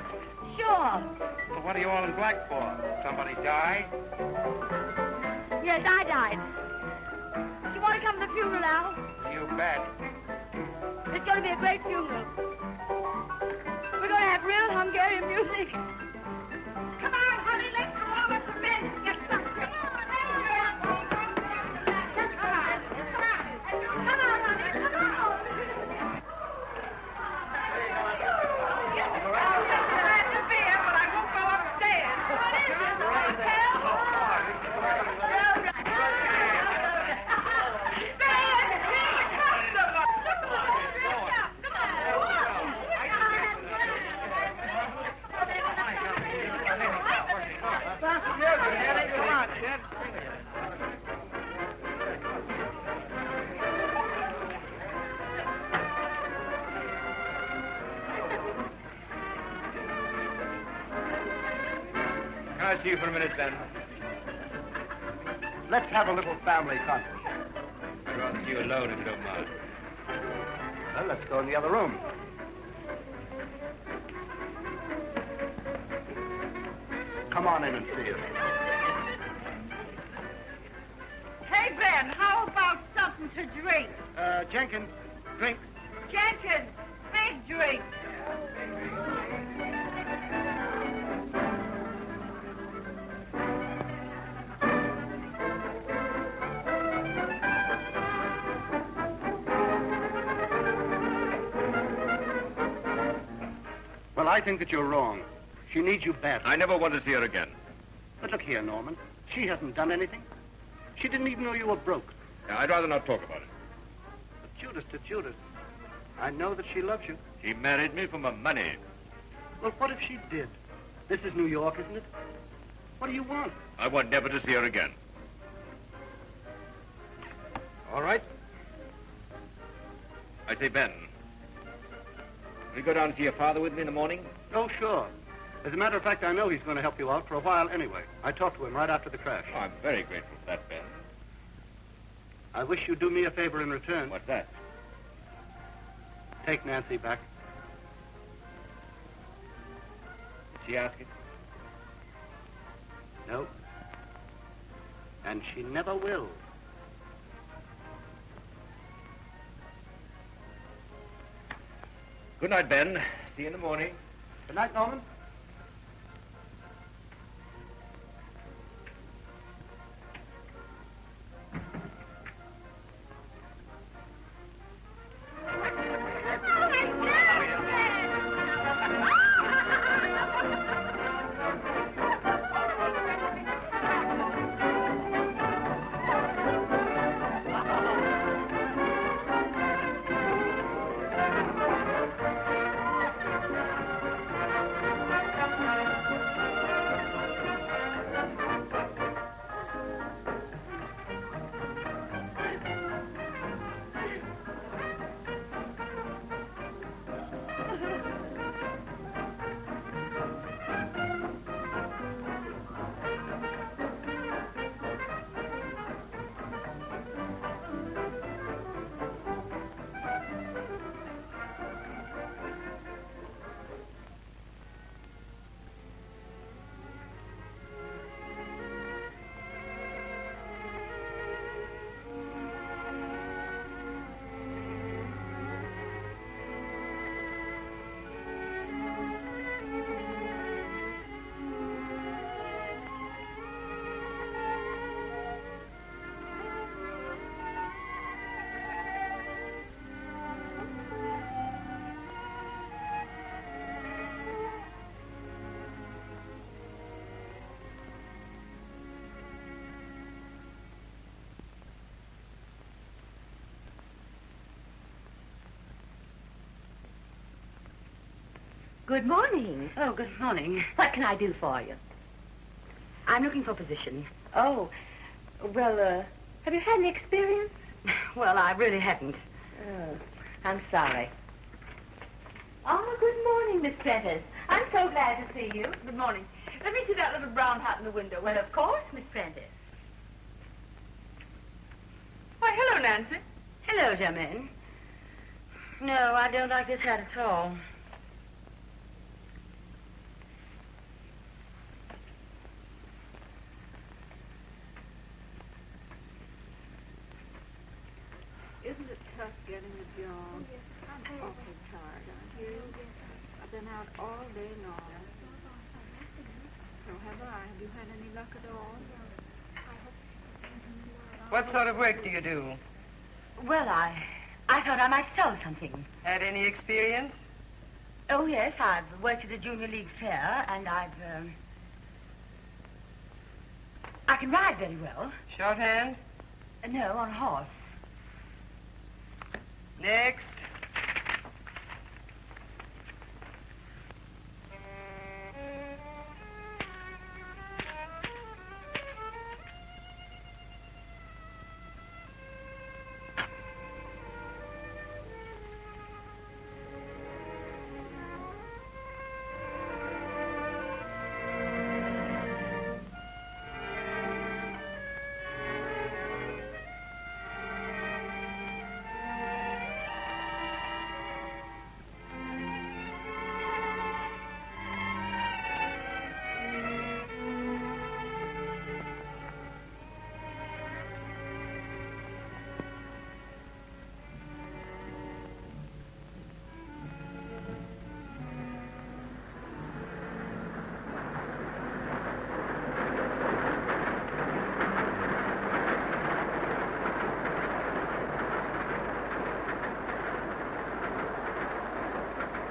Sure. Well, what are you all in black for? Somebody died? Yes, I died. Do you want to come to the funeral, Al? You bet. It's going to be a great funeral. We're going to have real Hungarian music. Come on, honey, let's go over to bed and get some. Come on, honey, come on. I see you for a minute, Ben? Let's have a little family conference. I'd rather see you alone if you don't mind. Well, let's go in the other room. Come on in and see us. Hey, Ben, how about something to drink? Jenkins, drink. Jenkins, big drink. Well, I think that you're wrong. She needs you badly. I never want to see her again. But look here, Norman. She hasn't done anything. She didn't even know you were broke. Yeah, I'd rather not talk about it. But Judas to Judas, I know that she loves you. She married me for my money. Well, what if she did? This is New York, isn't it? What do you want? I want never to see her again. All right. I say, Ben, will you go down and see your father with me in the morning? Oh, sure. As a matter of fact, I know he's going to help you out for a while anyway. I talked to him right after the crash. Oh, I'm very grateful for that, Ben. I wish you'd do me a favor in return. What's that? Take Nancy back. Did she ask it? No. And she never will. Good night, Ben. See you in the morning. Good night, Norman. Good morning. Oh, good morning. What can I do for you? I'm looking for a position. Oh, well, have you had any experience? Well, I really haven't. Oh, I'm sorry. Oh, good morning, Miss Prentice. I'm so glad to see you. Good morning. Let me see that little brown hat in the window. Well, of course, Miss Prentice. Why, hello, Nancy. Hello, Germaine. No, I don't like this hat at all. Isn't it tough getting a job? I'm awfully tired, aren't you? I've been out all day long. So have I. Have you had any luck at all? What sort of work do you do? Well, I thought I might sell something. Had any experience? Oh, yes, I've worked at the Junior League Fair, and I can ride very well. Shorthand? No, on a horse. Next.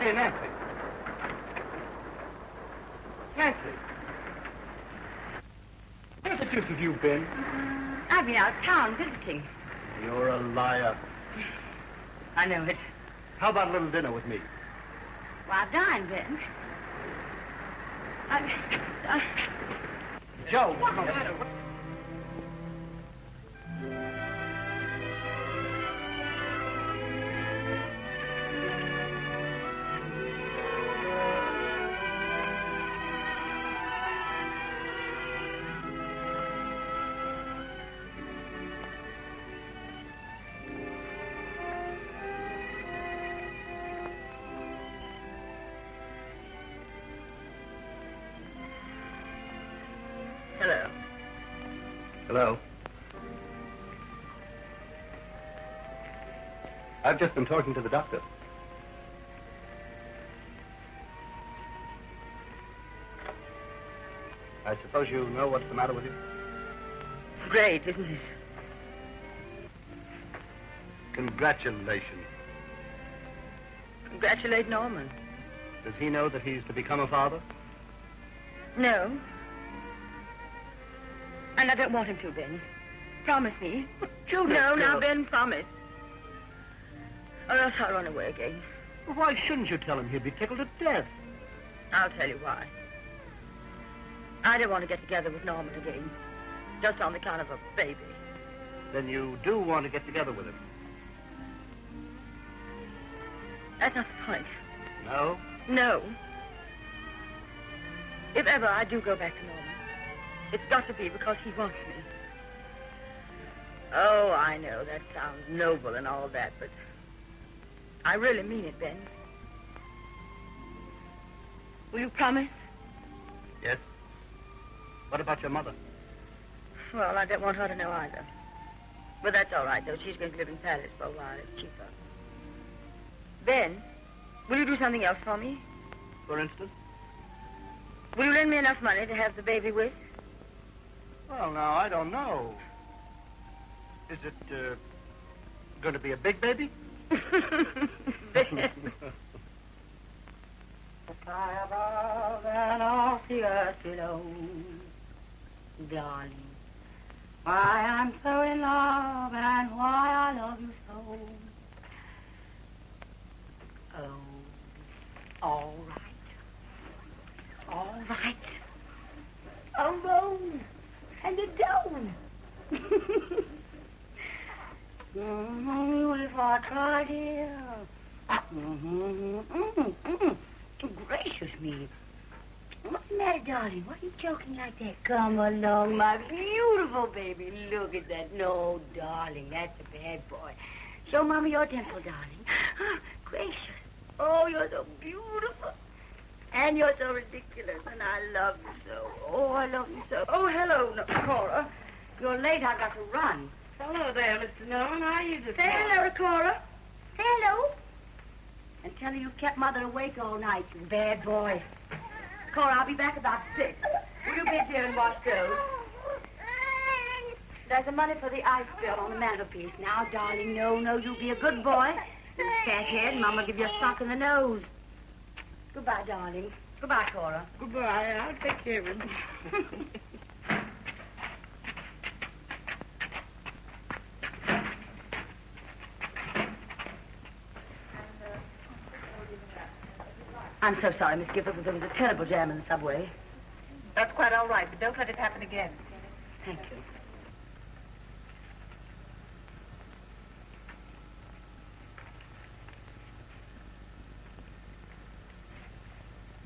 Hey, Nancy. Nancy. Where the deuce have you been? I've been out of town visiting. You're a liar. I know it. How about a little dinner with me? Well, I've dined then. Joe, what's the matter? Hello. Hello. I've just been talking to the doctor. I suppose you know what's the matter with you? Great, isn't it? Congratulations. Congratulate Norman. Does he know that he's to become a father? No. And I don't want him to, Ben. Promise me. Judith, No, now, Judith. Ben, promise. Or else I'll run away again. Well, why shouldn't you tell him? He'd be tickled to death. I'll tell you why. I don't want to get together with Norman again. Just on the count of a baby. Then you do want to get together with him. That's not the point. No? No. If ever I do go back to Norman, it's got to be because he wants me. Oh, I know that sounds noble and all that, but I really mean it, Ben. Will you promise? Yes. What about your mother? Well, I don't want her to know either. But that's all right, though. She's going to live in Paris for a while. It's cheaper. Ben, will you do something else for me? For instance? Will you lend me enough money to have the baby with? Well, now, I don't know. Is it, going to be a big baby? Ben. Sky above and off the earth below, darling, why I'm so in love and why I love you so. Oh, all right, all right. A rose and a dove. If I tried here. Gracious me. What's the matter, darling? Why are you joking like that? Come along, my beautiful baby. Look at that. No, darling, that's a bad boy. Show Mama your dimple, darling. Gracious. Oh, you're so beautiful. And you're so ridiculous, and I love you so. Oh, I love you so. Oh, hello, Cora. You're late. I got to run. Hello there, Mr. Norman. How are you this Say hello, Cora. Say hello. And tell her you kept Mother awake all night, you bad boy. Cora, I'll be back about 6. Will you be here and wash those? There's the money for the ice bill on the mantelpiece. Now, darling, no, you be a good boy. You fat head, and Mama give you a sock in the nose. Goodbye, darling. Goodbye, Cora. Goodbye. I'll take care of him. I'm so sorry, Miss Gifford, but there was a terrible jam in the subway. That's quite all right, but don't let it happen again. Thank you.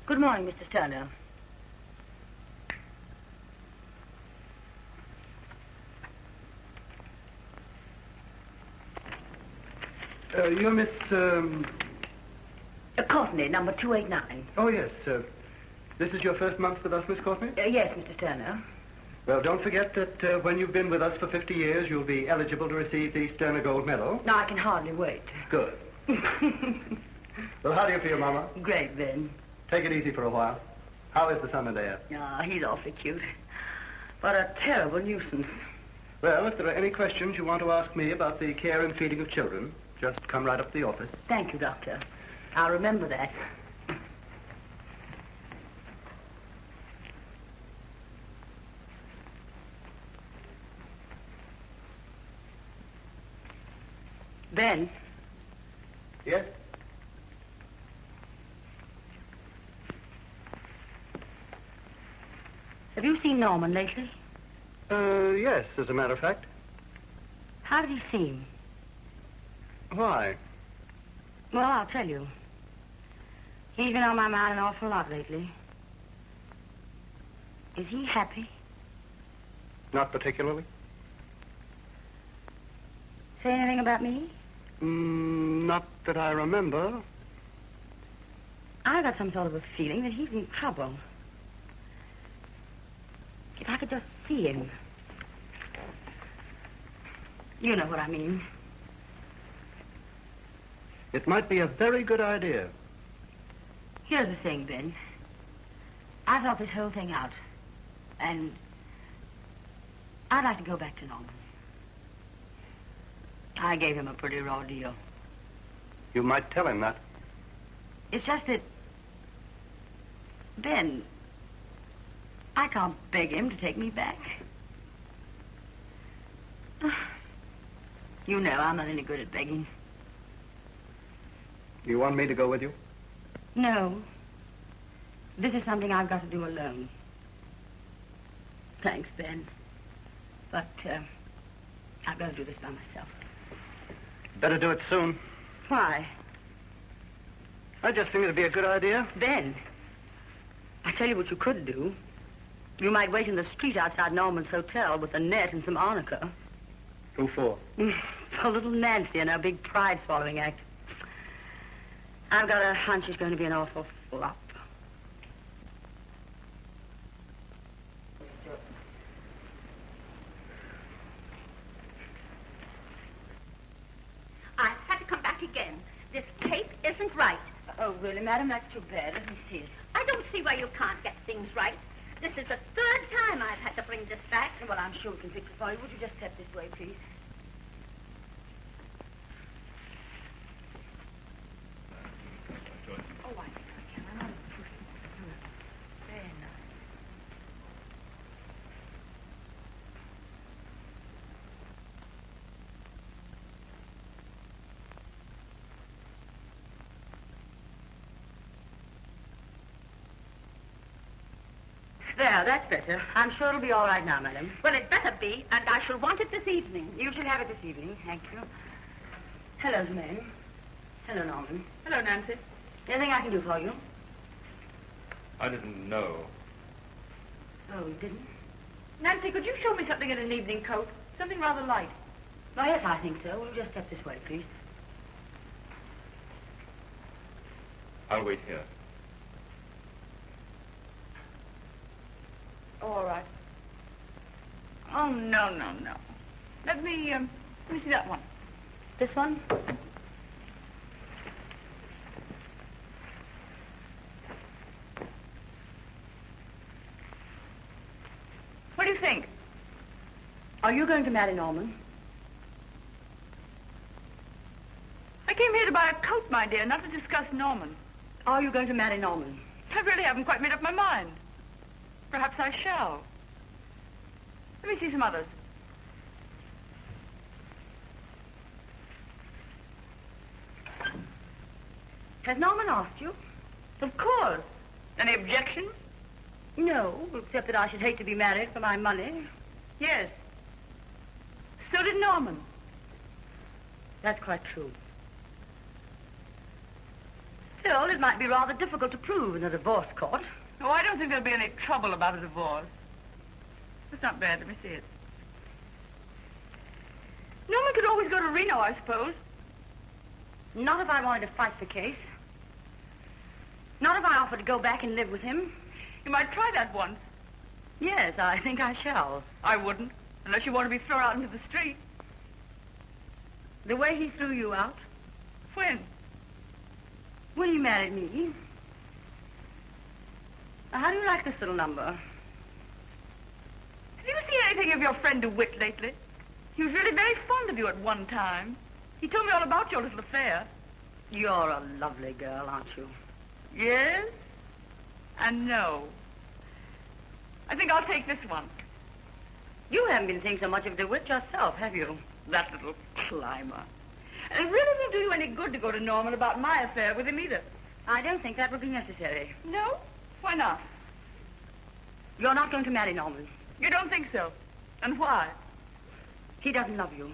Good morning, Mr. Turner. You're Miss, Courtney, number 289. Oh, yes. This is your first month with us, Miss Courtney? Yes, Mr. Turner. Well, don't forget that when you've been with us for 50 years, you'll be eligible to receive the Sterner Gold Medal. No, I can hardly wait. Good. Well, how do you feel, Mama? Great, Ben. Take it easy for a while. How is the son there? He's awfully cute. But a terrible nuisance. Well, if there are any questions you want to ask me about the care and feeding of children, just come right up to the office. Thank you, Doctor. I'll remember that. Ben. Yes? Have you seen Norman lately? Yes, as a matter of fact. How did he seem? Why? Well, I'll tell you. He's been on my mind an awful lot lately. Is he happy? Not particularly. Say anything about me? Not that I remember. I got some sort of a feeling that he's in trouble. If I could just see him. You know what I mean. It might be a very good idea. Here's the thing, Ben. I thought this whole thing out. And I'd like to go back to Norman. I gave him a pretty raw deal. You might tell him that. It's just that, Ben, I can't beg him to take me back. You know I'm not any good at begging. You want me to go with you? No. This is something I've got to do alone. Thanks, Ben. But, I've got to do this by myself. Better do it soon. Why? I just think it'd be a good idea. Ben, I tell you what you could do. You might wait in the street outside Norman's hotel with a net and some arnica. Who for? For little Nancy and her big pride-swallowing act. I've got a hunch it's going to be an awful flop. I had to come back again. This tape isn't right. Oh, really, madam? That's too bad. Let me see it. I don't see why you can't get things right. This is the third time I've had to bring this back. Well, I'm sure we can fix it for you. Would you just step this way, please? Oh, I think I can. I know. Very nice. There, that's better. I'm sure it'll be all right now, madam. Well, it better be, and I shall want it this evening. You shall have it this evening. Thank you. Hello, Jermaine. Hello, Norman. Hello, Nancy. Anything I can do for you? I didn't know. Oh, you didn't? Nancy, could you show me something in an evening coat? Something rather light. Oh, yes, I think so. Will you just step this way, please? I'll wait here. Oh, all right. Oh, no, no, no. Let me see that one. This one? What do you think? Are you going to marry Norman? I came here to buy a coat, my dear, not to discuss Norman. Are you going to marry Norman? I really haven't quite made up my mind. Perhaps I shall. Let me see some others. Has Norman asked you? Of course. Any objection? No, except that I should hate to be married for my money. Yes. So did Norman. That's quite true. Still, it might be rather difficult to prove in a divorce court. Oh, I don't think there'll be any trouble about a divorce. It's not bad. Let me see it. Norman could always go to Reno, I suppose. Not if I wanted to fight the case. Not if I offered to go back and live with him. You might try that once. Yes, I think I shall. I wouldn't, unless you want to be thrown out into the street. The way he threw you out? When? When he married me. Now, how do you like this little number? Have you seen anything of your friend DeWitt lately? He was really very fond of you at one time. He told me all about your little affair. You're a lovely girl, aren't you? Yes and no. I think I'll take this one. You haven't been seeing so much of DeWitt yourself, have you? That little climber. And it really won't do you any good to go to Norman about my affair with him either. I don't think that would be necessary. No? Why not? You're not going to marry Norman. You don't think so? And why? He doesn't love you.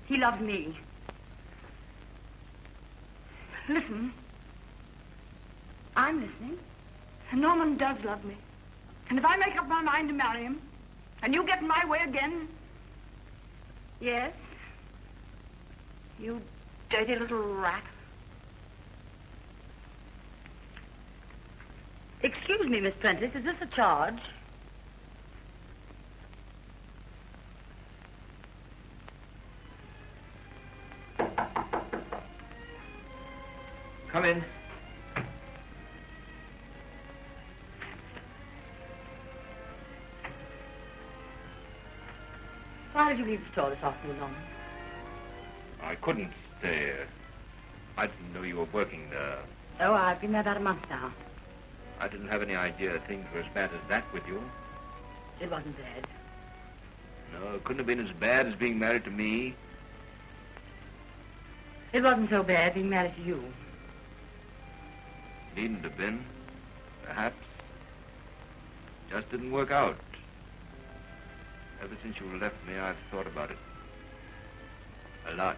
He loves me. Listen. I'm listening. Norman does love me. And if I make up my mind to marry him, and you get in my way again... Yes? You dirty little rat. Excuse me, Miss Prentice, is this a charge? Come in. Why did you leave the store this afternoon, Norman? I couldn't stay. I didn't know you were working there. Oh, I've been there about a month now. I didn't have any idea things were as bad as that with you. It wasn't bad. No, it couldn't have been as bad as being married to me. It wasn't so bad being married to you. Needn't have been. Perhaps. Just didn't work out. Ever since you left me, I've thought about it. A lot.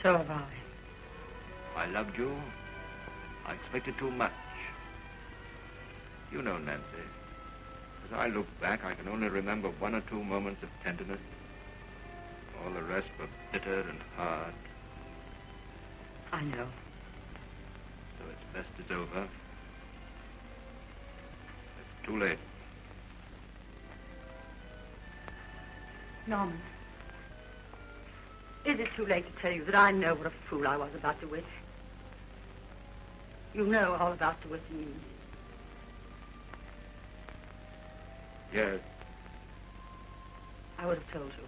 So have I. I loved you. I expected too much. You know, Nancy, as I look back, I can only remember one or two moments of tenderness. All the rest were bitter and hard. I know. So it's best it's over. It's too late. Norman, is it too late to tell you that I know what a fool I was about DeWitt? You know all about DeWitt and me. Yes. I would have told you.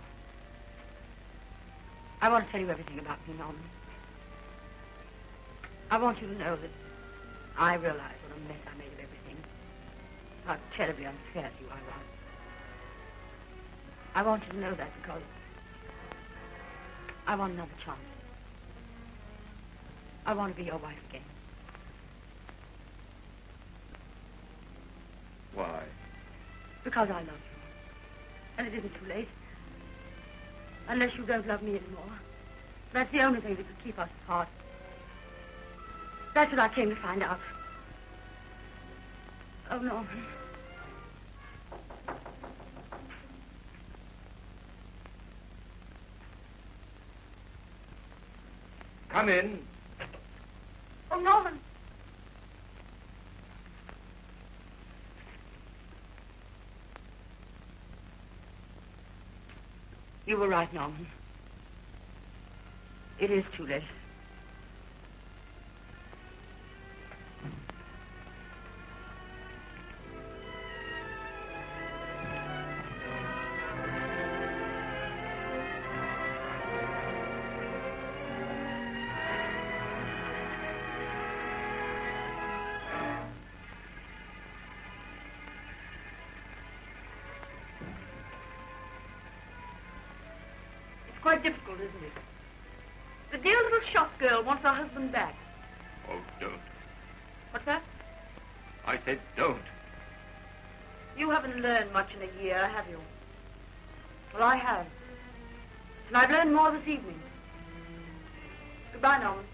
I want to tell you everything about me, Norman. I want you to know that I realize what a mess I made of everything. How terribly unfair to you I was. I want you to know that because I want another chance. I want to be your wife again. Why? Because I love you. And it isn't too late. Unless you don't love me anymore. That's the only thing that could keep us apart. That's what I came to find out. Oh, Norman. Come in. Oh, Norman. You were right, Norman. It is too late. Quite difficult, isn't it? The dear little shop girl wants her husband back. Oh, don't. What's that? I said don't. You haven't learned much in a year, have you? Well, I have. And I've learned more this evening. Goodbye, Norman.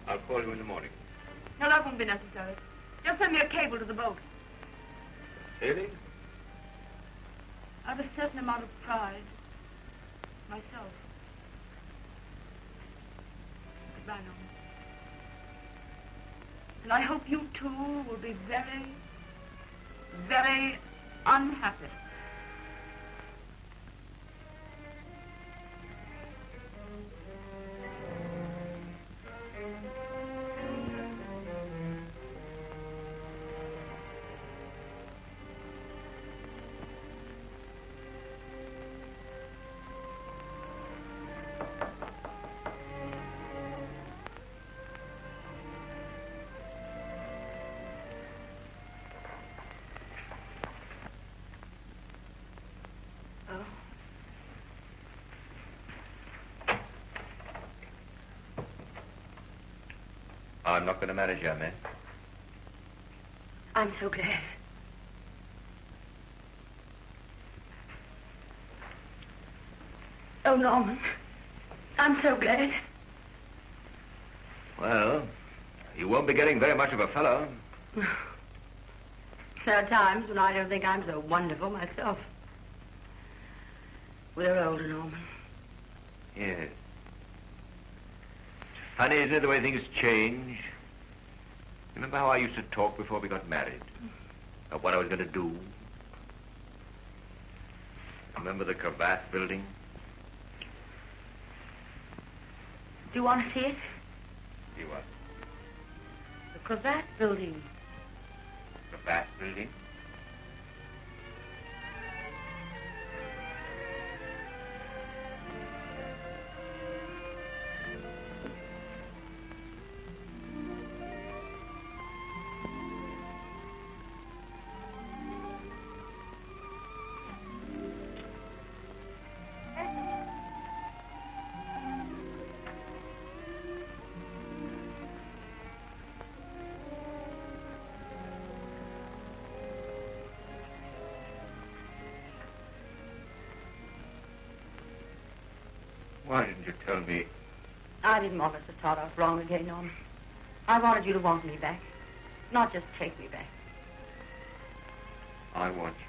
I'll call you in the morning. No, that won't be necessary. Just send me a cable to the boat. Sailing? I have a certain amount of pride. Myself. Goodbye, Norman. And I hope you two will be very, very unhappy. I'm not going to marry Germaine. I'm so glad. Oh, Norman. I'm so glad. Well, you won't be getting very much of a fellow. There are times when I don't think I'm so wonderful myself. We're older, Norman. Yes. Funny, isn't it, the way things change? Remember how I used to talk before we got married? Of what I was going to do? Remember the Cravat building? Do you want to see it? See what? The Cravat building. Cravat building? Why didn't you tell me? I didn't want us to start off wrong again, Norman. I wanted you to want me back, not just take me back. I want you.